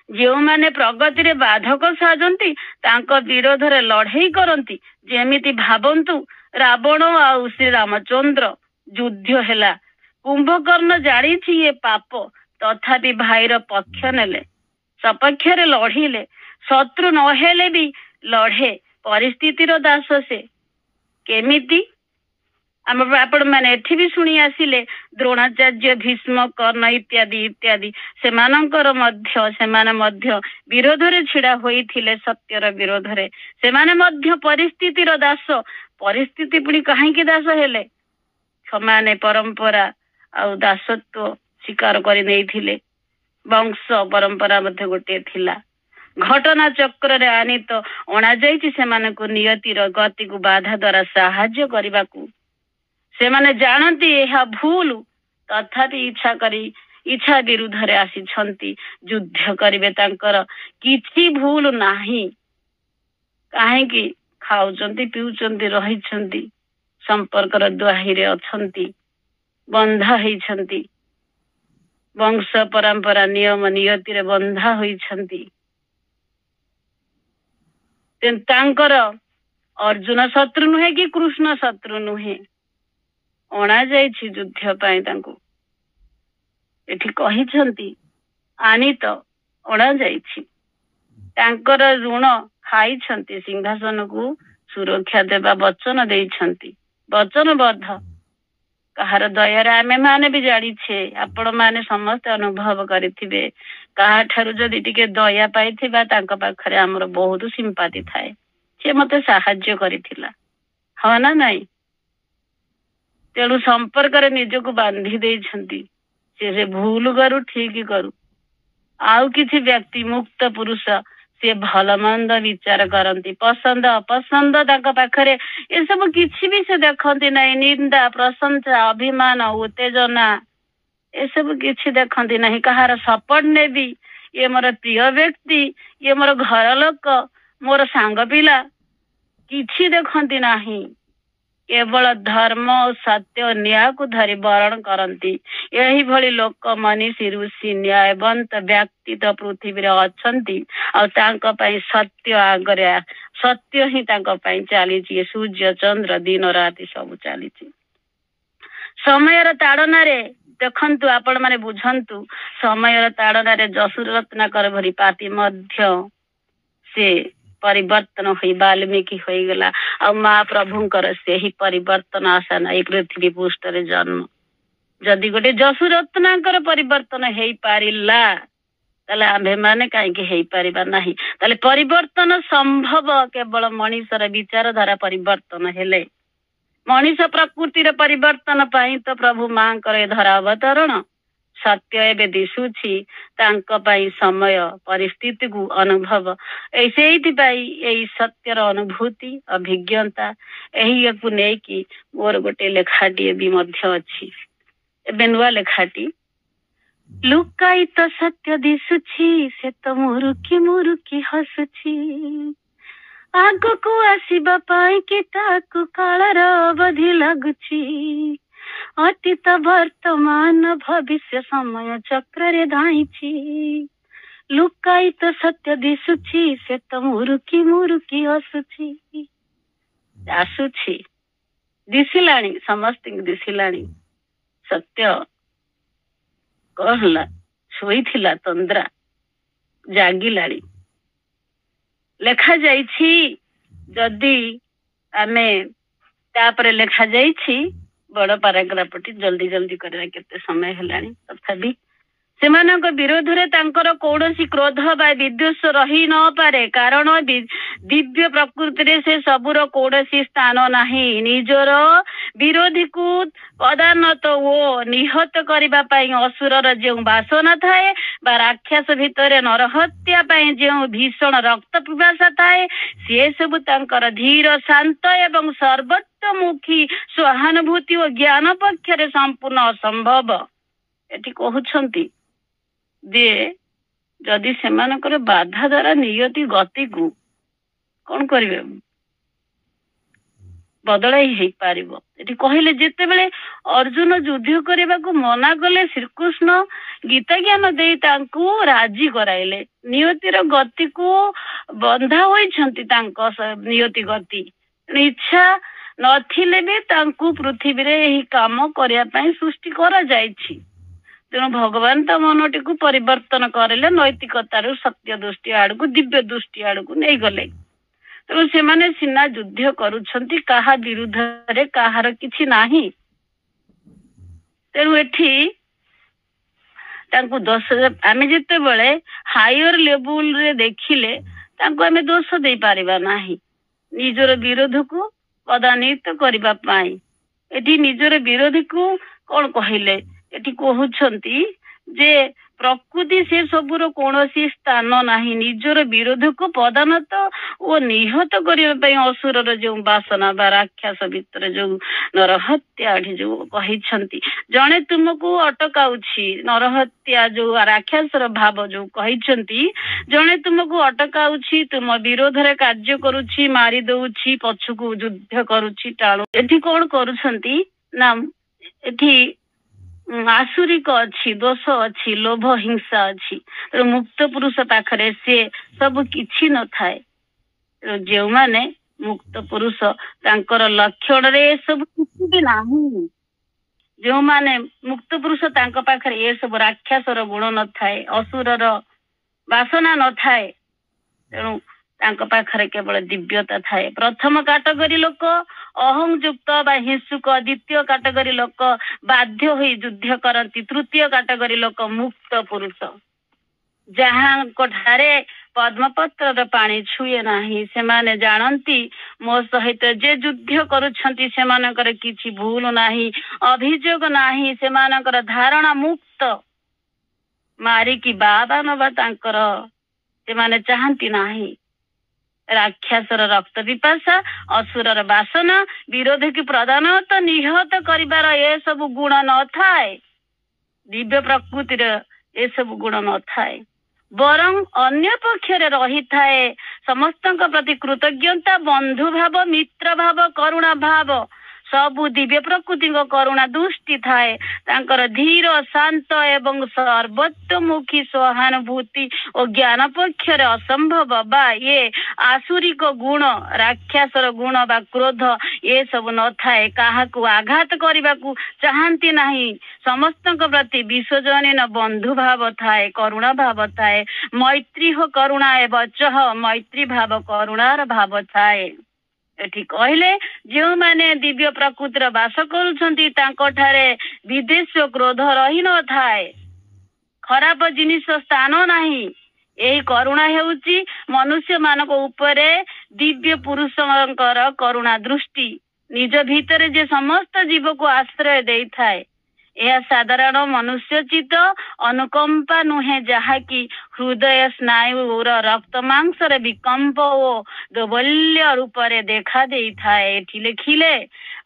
ଯେଉଁମାନେ ପ୍ରଗତିରେ ବାଧକ ସାଜନ୍ତି ତାଙ୍କ ବିରୋଧରେ ଲଢେଇ କରନ୍ତି। ଯେମିତି ଭାବନ୍ତୁ ରାବଣ ଆଉ ଶ୍ରୀରାମଚନ୍ଦ୍ର ଯୁଦ୍ଧ ହେଲା, କୁମ୍ଭକର୍ଣ୍ଣ ଜାଣିଛି ଏ ପାପ, ତଥାପି ଭାଇର ପକ୍ଷ ନେଲେ, ସପକ୍ଷରେ ଲଢିଲେ। ଶତ୍ରୁ ନହେଲେ ବି ଲଢେ, ପରିସ୍ଥିତିର ଦାସ ସେ। କେମିତି ଆପଣ ମାନେ ଏଠି ବି ଶୁଣି ଆସିଲେ, ଦ୍ରୋଣାଚାର୍ଯ୍ୟ ଭୀଷ୍ମ କର୍ଣ୍ଣ ଇତ୍ୟାଦି ଇତ୍ୟାଦି ସେମାନେ ମଧ୍ୟ ବିରୋଧରେ ଛିଡା ହୋଇଥିଲେ, ସତ୍ୟର ବିରୋଧରେ। ସେମାନେ ମଧ୍ୟ ପରିସ୍ଥିତିର ଦାସ। ପରିସ୍ଥିତି ପୁଣି କାହିଁକି ଦାସ ହେଲେ? ସେମାନେ ପରମ୍ପରା ଆଉ ଦାସତ୍ୱ ସ୍ୱୀକାର କରି ନେଇଥିଲେ। ବଂଶ ପରମ୍ପରା ମଧ୍ୟ ଗୋଟିଏ ଥିଲା। ଘଟଣା ଚକ୍ରରେ ଆନିତ ଅଣାଯାଇଛି ସେମାନଙ୍କୁ ନିୟତିର ଗତିକୁ ବାଧା ଦ୍ୱାରା ସାହାଯ୍ୟ କରିବାକୁ। ସେମାନେ ଜାଣନ୍ତି ଏହା ଭୁଲ, ତଥାପି ଇଚ୍ଛା ବିରୁଦ୍ଧରେ ଆସିଛନ୍ତି, ଯୁଦ୍ଧ କରିବେ। ତାଙ୍କର କିଛି ଭୁଲ ନାହିଁ। କାହିଁକି? ଖାଉଛନ୍ତି, ପିଉଛନ୍ତି, ରହିଛନ୍ତି, ସମ୍ପର୍କର ଦ୍ୱାହିରେ ଅଛନ୍ତି, ବନ୍ଧା ହେଇଛନ୍ତି, ବଂଶ ପରମ୍ପରା ନିୟମ ନିୟତିରେ ବନ୍ଧା ହୋଇଛନ୍ତି। ତାଙ୍କର ଅର୍ଜୁନ ଶତ୍ରୁ ନୁହେଁ କି କୃଷ୍ଣ ଶତ୍ରୁ ନୁହେଁ, ଅଣାଯାଇଛି ଯୁଦ୍ଧ ପାଇଁ। ତାଙ୍କୁ ଏଠି କହିଛନ୍ତି ଆନିତ ଅଣାଯାଇଛି। ତାଙ୍କର ଋଣ ଖାଇଛନ୍ତି, ସିଂହାସନକୁ ସୁରକ୍ଷା ଦେବା ବଚନ ଦେଇଛନ୍ତି, ବଚନବଦ୍ଧ। କାହାର ଦୟାରେ ଆମେ ମାନେ ବି ଜାଣିଛେ, ଆପଣ ମାନେ ସମସ୍ତେ ଅନୁଭବ କରିଥିବେ, କାହାଠାରୁ ଯଦି ଟିକେ ଦୟା ପାଇଥିବା ତାଙ୍କ ପାଖରେ ଆମର ବହୁତ ସିମ୍ପାତି ଥାଏ। ସେ ମତେ ସାହାଯ୍ୟ କରିଥିଲା, ହଁ ନା ନାଇଁ? ତେଣୁ ସମ୍ପର୍କରେ ନିଜକୁ ବାନ୍ଧି ଦେଇଛନ୍ତି। ସେ ଭୁଲ କରୁ ଠିକ କରୁ, ଆଉ କିଛି ବ୍ୟକ୍ତି ମୁକ୍ତ ପୁରୁଷ, ସେ ଭଲ ମନ୍ଦ ବିଚାର କରନ୍ତି, ପସନ୍ଦ ଅପସନ୍ଦ ତାଙ୍କ ପାଖରେ ଏସବୁ କିଛି ବି ସେ ଦେଖନ୍ତି ନାହିଁ। ନିନ୍ଦା, ପ୍ରଶଂସା, ଅଭିମାନ, ଉତ୍ତେଜନା ଏସବୁ କିଛି ଦେଖନ୍ତି ନାହିଁ। କାହାର ସପୋର୍ଟ ନେବି, ଇଏ ମୋର ପ୍ରିୟ ବ୍ୟକ୍ତି, ଇଏ ମୋର ଘର ଲୋକ, ମୋର ସାଙ୍ଗ ପିଲା, କିଛି ଦେଖନ୍ତି ନାହିଁ। କେବଳ ଧର୍ମ ଓ ସତ୍ୟ ନ୍ୟାୟକୁ ଧରି ବରଣ କରନ୍ତି। ଏହିଭଳି ଲୋକ ମନୀଷୀ, ଋଷି, ନ୍ୟାୟବନ୍ତ ବ୍ୟକ୍ତି ତ ପୃଥିବୀରେ ଅଛନ୍ତି। ଆଉ ତାଙ୍କ ପାଇଁ ସତ୍ୟ ହିଁ ତାଙ୍କ ପାଇଁ ଚାଲିଛି। ସୂର୍ଯ୍ୟ, ଚନ୍ଦ୍ର, ଦିନ ରାତି ସବୁ ଚାଲିଛି। ସମୟର ତାଡନାରେ ଦେଖନ୍ତୁ ଆପଣ ମାନେ ବୁଝନ୍ତୁ ସମୟର ତାଡନାରେ ଯଶୁର ରତ୍ନାକର ଭରି ପାପୀ ମଧ୍ୟ ସେ ପରିବର୍ତ୍ତନ ହୋଇ ବାଲ୍ମୀକି ହୋଇଗଲା। ଆଉ ମା ପ୍ରଭୁଙ୍କର ସେହି ପରିବର୍ତ୍ତନ ଆଶା ନାହିଁ ପୃଥିବୀ ପୃଷ୍ଠରେ ଜନ୍ମ। ଯଦି ଗୋଟେ ଯଶୁ ରତ୍ନାଙ୍କର ପରିବର୍ତ୍ତନ ହେଇପାରିଲା ତାହେଲେ ଆମ୍ଭେମାନେ କାହିଁକି ହେଇପାରିବା ନାହିଁ? ତାହେଲେ ପରିବର୍ତ୍ତନ ସମ୍ଭବ କେବଳ ମଣିଷର ବିଚାରଧାରା ପରିବର୍ତ୍ତନ ହେଲେ। ମଣିଷ ପ୍ରକୃତିର ପରିବର୍ତ୍ତନ ପାଇଁ ତ ପ୍ରଭୁ ମାଙ୍କର ଏ ଧରା ଅବତରଣ। ସତ୍ୟ ଏବେ ଦିଶୁଛି ତାଙ୍କ ପାଇଁ ସମୟ ପରିସ୍ଥିତିକୁ ଅନୁଭବ ସେଇଥିପାଇଁ ଏଇ ସତ୍ୟର ଅନୁଭୂତି ଅଭିଜ୍ଞତା ଏହିକୁ ନେଇକି ମୋର ଗୋଟେ ଲେଖାଟିଏ ବି ମଧ୍ୟ ଅଛି। ଏବେ ନୂଆ ଲେଖାଟି। ଲୁକାୟିତ ସତ୍ୟ ଦିଶୁଛି ସେ ତ ମୁରୁକି ହସୁଛି ଆଗକୁ ଆସିବା ପାଇଁ କି ତାକୁ କାଳର ଅବଧି ଲାଗୁଛି ଅତୀତ ବର୍ତ୍ତମାନ ଭବିଷ୍ୟ ସମୟ ଚକ୍ରରେ ଧାଇଁଛି ଲୁକାୟିତ ସତ୍ୟ ଦିଶୁଛି ସେ ତ ମୁରୁକି ହସୁଛି ଆସୁଛି ଦିଶିଲାଣି ସମସ୍ତଙ୍କୁ ଦିଶିଲାଣି ସତ୍ୟ କଣ ହେଲା ଶୋଇଥିଲା ତନ୍ଦ୍ରା ଜାଗିଲାଣି ଲେଖାଯାଇଛି ଯଦି ଆମେ ତାପରେ ଲେଖାଯାଇଛି ବଡ ପାରାଗ୍ରାଫଟି ଜଲ୍ଦି କରିବା କେତେ ସମୟ ହେଲାଣି ତଥାପି ସେମାନଙ୍କ ବିରୋଧରେ ତାଙ୍କର କୌଣସି କ୍ରୋଧ ବା ବିଦ୍ୱେଷ ରହି ନପାରେ କାରଣ ଦିବ୍ୟ ପ୍ରକୃତିରେ ସେ ସବୁର କୌଣସି ସ୍ଥାନ ନାହିଁ ନିଜର ବିରୋଧୀକୁ ପଦାନତ ଓ ନିହତ କରିବା ପାଇଁ ଅସୁରର ଯେଉଁ ବାସନା ଥାଏ ବା ରାକ୍ଷସ ଭିତରେ ନରହତ୍ୟା ପାଇଁ ଯେଉଁ ଭୀଷଣ ରକ୍ତ ପିପାସା ଥାଏ ସେ ସବୁ ତାଙ୍କର ଧୀର ଶାନ୍ତ ଏବଂ ସର୍ବତୋମୁଖୀ ସହାନୁଭୂତି ଓ ଜ୍ଞାନ ପକ୍ଷରେ ସମ୍ପୂର୍ଣ୍ଣ ଅସମ୍ଭବ। ଏଠି କହୁଛନ୍ତି ଯେ ଯଦି ସେମାନଙ୍କର ବାଧା ଦ୍ୱାରା ନିୟତି ଗତିକୁ କଣ କରିବେ ବଦଳାଇ ହେଇପାରିବ। ଏଠି କହିଲେ ଯେତେବେଳେ ଅର୍ଜୁନ ଯୁଦ୍ଧ କରିବାକୁ ମନା କଲେ ଶ୍ରୀକୃଷ୍ଣ ଗୀତା ଜ୍ଞାନ ଦେଇ ତାଙ୍କୁ ରାଜି କରାଇଲେ ନିୟତିର ଗତିକୁ ବନ୍ଧା ହୋଇଛନ୍ତି ତାଙ୍କ ନିୟତି ଗତି ଇଚ୍ଛା ନଥିଲେ ବି ତାଙ୍କୁ ପୃଥିବୀରେ ଏହି କାମ କରିବା ପାଇଁ ସୃଷ୍ଟି କରାଯାଇଛି ତେଣୁ ଭଗବାନ ତା ମନଟିକୁ ପରିବର୍ତ୍ତନ କରିଲେ ନୈତିକତାରୁ ସତ୍ୟ ଦୃଷ୍ଟି ଆଡକୁ ଦିବ୍ୟ ଦୃଷ୍ଟି ଆଡକୁ ନେଇଗଲେ ତେଣୁ ସେମାନେ ସିନା ଯୁଦ୍ଧ କରୁଛନ୍ତି କାହା ବିରୁଦ୍ଧରେ କାହାର କିଛି ନାହିଁ ତେଣୁ ଏଠି ତାଙ୍କୁ ଦୋଷ ଆମେ ଯେତେବେଳେ ହାୟର ଲେବୁଲରେ ଦେଖିଲେ ତାଙ୍କୁ ଆମେ ଦୋଷ ଦେଇପାରିବା ନାହିଁ ନିଜର ବିରୋଧକୁ ପଦାନ୍ୱିତ କରିବା ପାଇଁ ଏଠି ନିଜର ବିରୋଧୀକୁ କଣ କହିଲେ ଏଠି କହୁଛନ୍ତି ଯେ ପ୍ରକୃତି ସେ ସବୁର କୌଣସି ସ୍ଥାନ ନାହିଁ ନିଜର ବିରୋଧକୁ ପଦାନତ ଓ ନିହତ କରିବା ପାଇଁ ଅସୁରର ଯେଉଁ ବାସନା ବା ରାକ୍ଷସ ଭିତରେ ଯୋଉ ନରହତ୍ୟା ଏଠି ଯୋଉ କହିଛନ୍ତି ଜଣେ ତୁମକୁ ଅଟକାଉଛି ନରହତ୍ୟା ଯୋଉ ରାକ୍ଷସର ଭାବ ଯୋଉ କହିଛନ୍ତି ଜଣେ ତୁମକୁ ଅଟକାଉଛି ତୁମ ବିରୋଧରେ କାର୍ଯ୍ୟ କରୁଛି ମାରି ଦଉଛି ପଛକୁ ଯୁଦ୍ଧ କରୁଛି ଟାଣୁ ଏଠି କଣ କରୁଛନ୍ତି ନା ଏଠି ଆସୁରିକ ଅଛି ଦୋଷ ଅଛି ଲୋଭ ହିଂସା ଅଛି ମୁକ୍ତ ପୁରୁଷ ପାଖରେ ସେ ସବୁ କିଛି ନଥାଏ ଯେଉଁମାନେ ମୁକ୍ତ ପୁରୁଷ ତାଙ୍କର ଲକ୍ଷଣରେ ଏସବୁ କିଛି ବି ନାହିଁ ଯେଉଁମାନେ ମୁକ୍ତ ପୁରୁଷ ତାଙ୍କ ପାଖରେ ଏସବୁ ରାକ୍ଷସର ଗୁଣ ନଥାଏ ଅସୁରର ବାସନା ନଥାଏ ତେଣୁ ତାଙ୍କ ପାଖରେ କେବଳ ଦିବ୍ୟତା ଥାଏ ପ୍ରଥମ କାଟଗୋରୀ ଲୋକ ଅହଂ ଯୁକ୍ତ ବା ହିଂସୁକ ଦ୍ୱିତୀୟ କାଟଗୋରୀ ଲୋକ ବାଧ୍ୟ ହୋଇ ଯୁଦ୍ଧ କରନ୍ତି ତୃତୀୟ କାଟଗୋରୀ ଲୋକ ମୁକ୍ତ ପୁରୁଷ ଯାହାଙ୍କ ଠାରେ ପଦ୍ମପତ୍ରର ପାଣି ଛୁଏ ନାହିଁ ସେମାନେ ଜାଣନ୍ତି ମୋ ସହିତ ଯେ ଯୁଦ୍ଧ କରୁଛନ୍ତି ସେମାନଙ୍କର କିଛି ଭୁଲ ନାହିଁ ଅଭିଯୋଗ ନାହିଁ ସେମାନଙ୍କର ଧାରଣା ମୁକ୍ତ ମାରିକି ବାବା ନବା ତାଙ୍କର ସେମାନେ ଚାହାନ୍ତି ନାହିଁ ରାକ୍ଷସର ରକ୍ତ ପିପାସା ଅସୁରର ବାସନା ବିରୋଧୀକୁ ପ୍ରଦାନତ ନିହତ କରିବାର ଏସବୁ ଗୁଣ ନଥାଏ ଦିବ୍ୟ ପ୍ରକୃତିର ଏସବୁ ଗୁଣ ନଥାଏ ବରଂ ଅନ୍ୟ ପକ୍ଷରେ ରହିଥାଏ ସମସ୍ତଙ୍କ ପ୍ରତି କୃତଜ୍ଞତା ବନ୍ଧୁ ଭାବ ମିତ୍ର ଭାବ କରୁଣା ଭାବ सबु दिव्य प्रकृति करुणा दृष्टि थाए तांकर धीर शांत एवं सर्वतोमुखी सहानुभूति और ज्ञान पक्षर असंभव बा ये आसुरिक गुण राक्षसर गुण बा क्रोध ये सब न थाए काहाकू आघात करने चाहती नहीं समस्त प्रति विश्वजनीन बंधु भाव थाए करुणा भाव थाए मैत्री हो करुणा वच मैत्री भाव करुणार भाव थाए एठी कहले जो माने दिव्य प्रकृतिर बास करुछंती तांको ठारे विदेश क्रोध रही न थाए खराब जिनिस स्थान नाही यही करुणा हेउची मनुष्य मानक उपरे दिव्य पुरुषंकर करुणा दृष्टि निज भीतर जे समस्त जीव को आश्रय दे थाए यह साधारण मनुष्य चित्त अनुकंपा नुहे जहाँकि हृदय स्नायु रक्त मांसर विकंप और दोबल्य रूप देखा दे थाए एठी लिखिले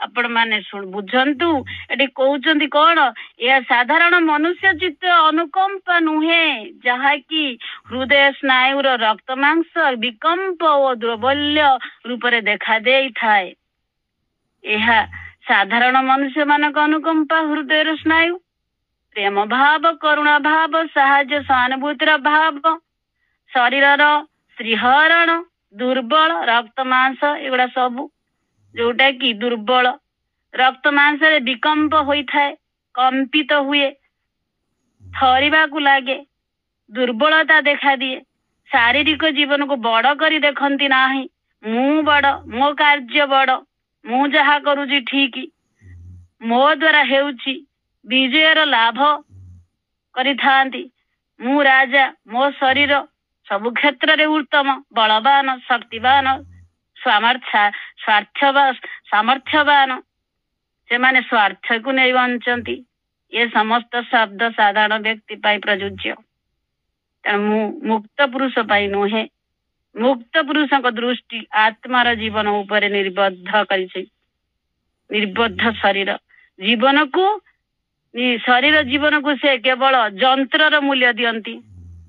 आपण माने बुझंतु एठी कहउचंती कोन यह साधारण मनुष्य चित्त अनुकंपा नुहे जहाँकि हृदय स्नायु रक्त मांस विकंप और दोबल्य रूप देखा दे थाए यह साधारण मनुष्य मानक अनुकंपा हृदय स्नायु प्रेम भाव करुणा भाव साहाय्य सहानुभूतिर भाव शरीर श्रीहरण दुर्बल रक्त मांस एगुड़ा सब जोटा कि दुर्बल रक्त मांस विकंप होता है कंपित हुए थरिबा को लागे दुर्बलता देखा दिए शारीरिक जीवन को बड़ करी देखती नाही मु बड़ मो कार्य बड़ मु जहा करूची ठीक मो द्वारा हेउची विजयर लाभ करी थांती मु राजा मो शरीर सबु क्षेत्र रे उत्तम बलवान शक्तिवान सामर्थ्यवान से माने स्वार्थ को नहीं बंचती ये समस्त शब्द साधारण व्यक्ति पाई प्रयोज्य तेणु मुक्त पुरुष पाई नुहे मुक्त पुरुष दृष्टि आत्मार जीवन उपर निर्बद्ध करिछि निर्बद्ध शरीर जीवन को शरीर जीवन को से केवल जंत्रर मूल्य दियंती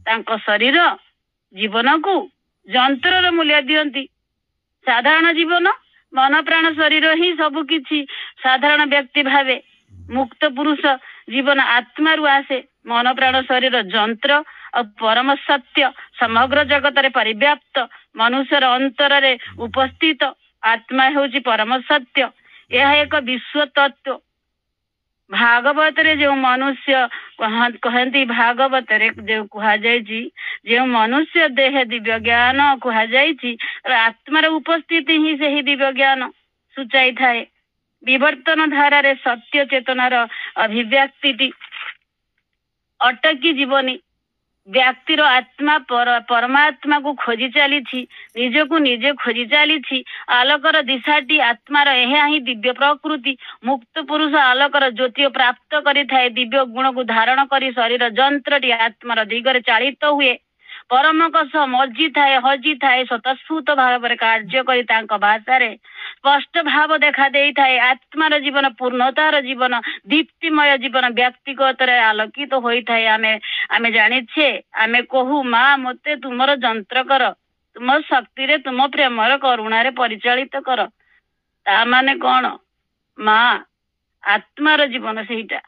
तांको शरीर जीवन को जंत्रर मूल्य दियंती साधारण जीवन मन प्राण शरीर ही सब किछि साधारण व्यक्ति भावे मुक्त पुरुष जीवन आत्मा रु आसे मन प्राण शरीर जंत्र और परम सत्य समग्र जगत रे परिव्याप्त मनुष्यर अंतर रे उपस्थित आत्मा होची परम सत्य यह एक विश्व तत्व भागवत रे जो मनुष्य कहती भागवत रे जो कहा जायछि जो मनुष्य देह दिव्य ज्ञान कहा जायछि आत्मार उपस्थिति ही से ही दिव्य ज्ञान सूचाई थाए विवर्तन धारा रे सत्य चेतनार अभिव्यक्ति अटकी जीवनी व्यक्तिर आत्मा परमात्मा को खोजी चली निज को निजे खोजी चली आलोकर दिशाटी आत्मार यह ही दिव्य प्रकृति मुक्त पुरुष आलोकर ज्योति प्राप्त करि थाए दिव्य गुण को धारण करी शरीर जंत्रटी आत्मार दिगरे चालित हुए परमक सह मर्जी थाए हजी थाए स्वतस्फूर्त भाव कार्य करी तांको भाषा रे स्पष्ट भाव देखा दे थाए आत्मार जीवन पूर्णतार जीवन दीप्तिमय जीवन व्यक्तिगत आलोकित होता है आमे जानिछे आमे कहू माँ मते तुमर जंत्र कर तुम शक्ति रे तुम प्रेमर करुणा रे परिचालित कर ता माने कौन माँ आत्मार जीवन सेटा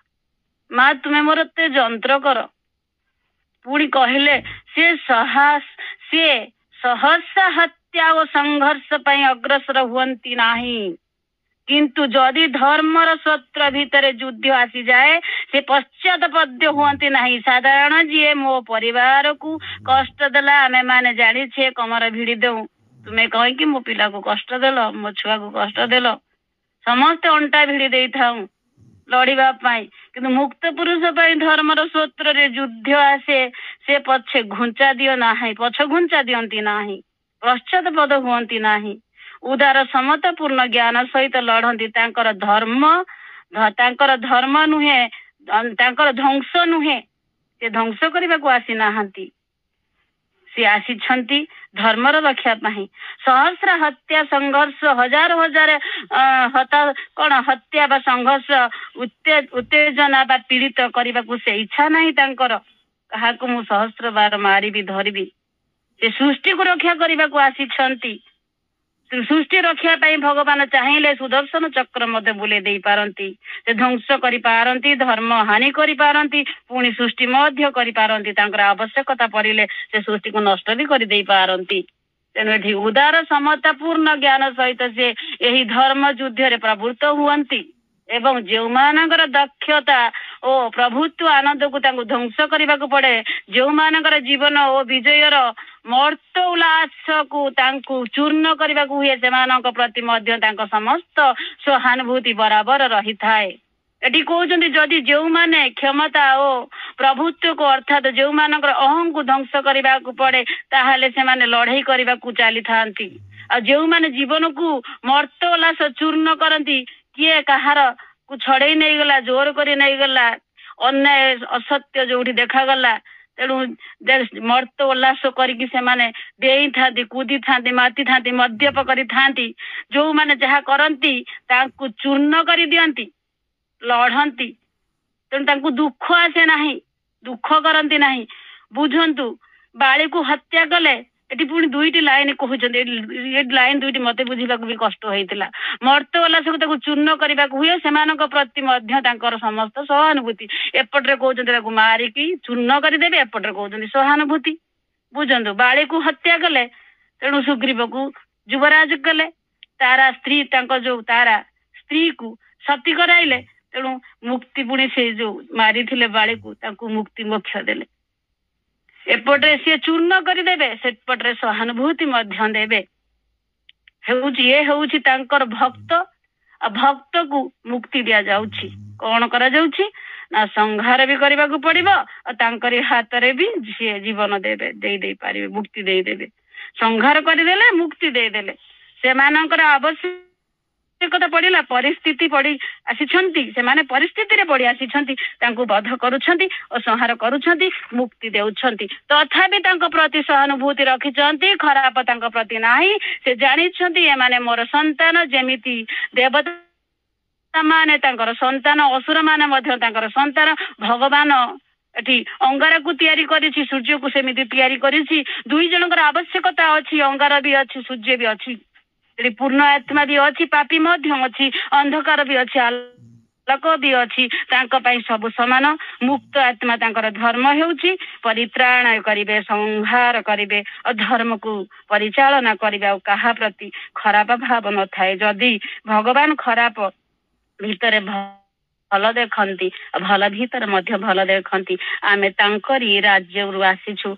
माँ तुम्हें मोर ते जंत्र कर पुणी कहले से सहसा हत्या और संघर्ष पाई अग्रसर हुअंती नाही किंतु जदि धर्मर सत्र भितर युद्ध आसी जाए से पश्चात पद्य हुअंती नाही साधारण जी मो परिवार को कष्ट देला आमे माने जानी छे कमर भिड़ी देऊ तुम्हें कह कि मो पिला को कष्ट देल मो छुआ को कष्ट देल समस्त अंटा भिड़ी दे थाऊ लड़िबा पाई किंतु मुक्त पुरुष पाई धर्मर सूत्र रे युद्ध आसे से पछे घुंचा दियो नाही पछ घुंचा दियंती नाही पश्चात पद हुअंती नाही उदार समता पूर्ण ज्ञान सहित लड़ती तांकर धर्म नुहे तांकर ध्वंस नुहे से ध्वंस करने को आसी नाहांती से आसी धर्मर रक्षा पाई सहस्र हत्या संघर्ष हजार हजार हत्या बा संघर्ष उत्तेजना बा पीड़ित करने को से इच्छा नहीं तांकर काहाकू मु सहस्र बार मारिबी धरिबी से सृष्टि को रक्षा करने को आसी सृष्टि रखा भगवान चाहिए सुदर्शन चक्र मध्य बुले दे पारती से ध्वंस करि पारती धर्म हानि करि पारती पुणी सृष्टि मध्य करि पारती आवश्यकता पड़िले से सृष्टि को नष्ट भी कर दे पारती तेणु ये उदार समता पूर्ण ज्ञान सहित से यही धर्म युद्ध रे प्रवृत्त हुअन्ति एवं जो मानकर दक्षता ओ प्रभुत्व आनंद को ध्वंस करने को पड़े जो मानकर जीवन ओ विजयर मर्त उल्लास को चूर्ण करने हुए से प्रति मध्य समस्त सहानुभूति बराबर रही थाए एटी कहते जदि जो माने क्षमता ओ प्रभुत्व को अर्थात जो मानकर अहं को ध्वंस करने को पड़े ताहले से माने लड़ाई करने को चली था जो माने जीवन को मर्त उल्लास चूर्ण करती किए कहार को छड़े नहीं गला जोर कर नहीं गला अन्याय असत्य जो देखा तेणु मर्त उल्लास करके से कूदी था माति था मद्यप करी जो माने जहाँ करती चूर्ण कर दियंती लड़ती तेणु दुख आसे ना दुख करती ना बुझंतु बाली को हत्या कले एटी पुणी दुईटी लाइन कहते लाइन दुईटी मत बुझा भी कष्ट होता मर्त उल्लास को चूर्ण करने हुए से प्रति समस्त सहानुभूति एपटे कहते मारिकी चूर्ण करदे एपटे कहते सहानुभूति बुझंतु बाली को हत्या कले तेणु सुग्रीव को युवराज कले तारा स्त्री जो तारा स्त्री को सती कराइले तेणु मुक्ति पुणी से जो मारी बाली को मुक्ति मोक्ष देले एपटे सी चूर्ण करदे सेपटे सहानुभूति देवे ये हूँ भक्त भक्त को मुक्ति दि जाउछि कौन करा जाउछि ना संहार भी करने को पड़ो हाथ रे भी सी जीवन देवे दे पारे मुक्ति देदेवे संहार करदेले मुक्ति देदेले से आवश्यकता पड़ा परिस्थिति पड़ी आसी परिस्थिति पड़ी आसी बध करुछंती और संहार करुछंती मुक्ति देउछंती तथापि प्रति सहानुभूति रखिछंती खराब प्रति नाही से जानिछंती एमाने मोर संतान जेमिति देवता माने संतान असुर माने मध्य संतान भगवान एटी अंगार को तैयारी करिछि सूर्य को सेमिति तैयारी करिछि दुई जनकर आवश्यकता अछि अंगार भी अछि सूर्य भी अछि पूर्ण आत्मा भी अच्छी पापी मध्य अच्छी अंधकार भी अच्छी आलोक भी अच्छी सब समान मुक्त आत्मा धर्म हेउछि परित्राण करिवे संहार करिवे और धर्म को परिचालना करिवे कहा प्रति खराब भाव न थाए जदि भगवान खराब भीतर भल देखती भल भीतर मध्य भल देखती आमे तांकरी राज्य आसीछु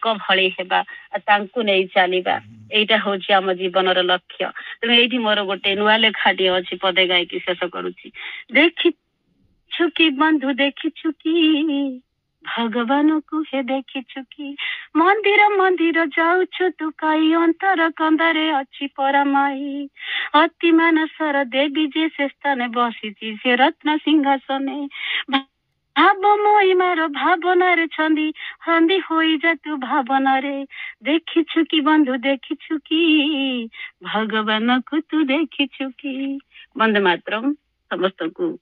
भली हेबा नहीं चलवा एटा हूँ आम जीवन लक्ष्य तेणु ये मोर गोटे नुआ लेखाटी अच्छी पदे गायकी शेष करुच्ची देखिछु कि बंधु देखिछु कि भगवान को हे देखिछु कि मंदिर मंदिर जाउछु तू कई अंतर कंदरे अच्छी परमाई अति मानसर देवी जे से स्थाने बसीची से रत्न सिंहासने भाव महिमार भावनारे छंदी हंदी होई जा तू भावनारे देखिछु कि बंधु देखिछु कि भगवान को तू देखिछु कि वंदे मातरम समस्त को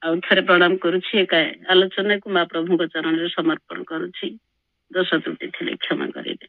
आउ थे प्रणाम करुछि एक आलोचना को माँ प्रभु चरण में समर्पण करुछि दोष त्रुटि थे क्षमा करेंगे।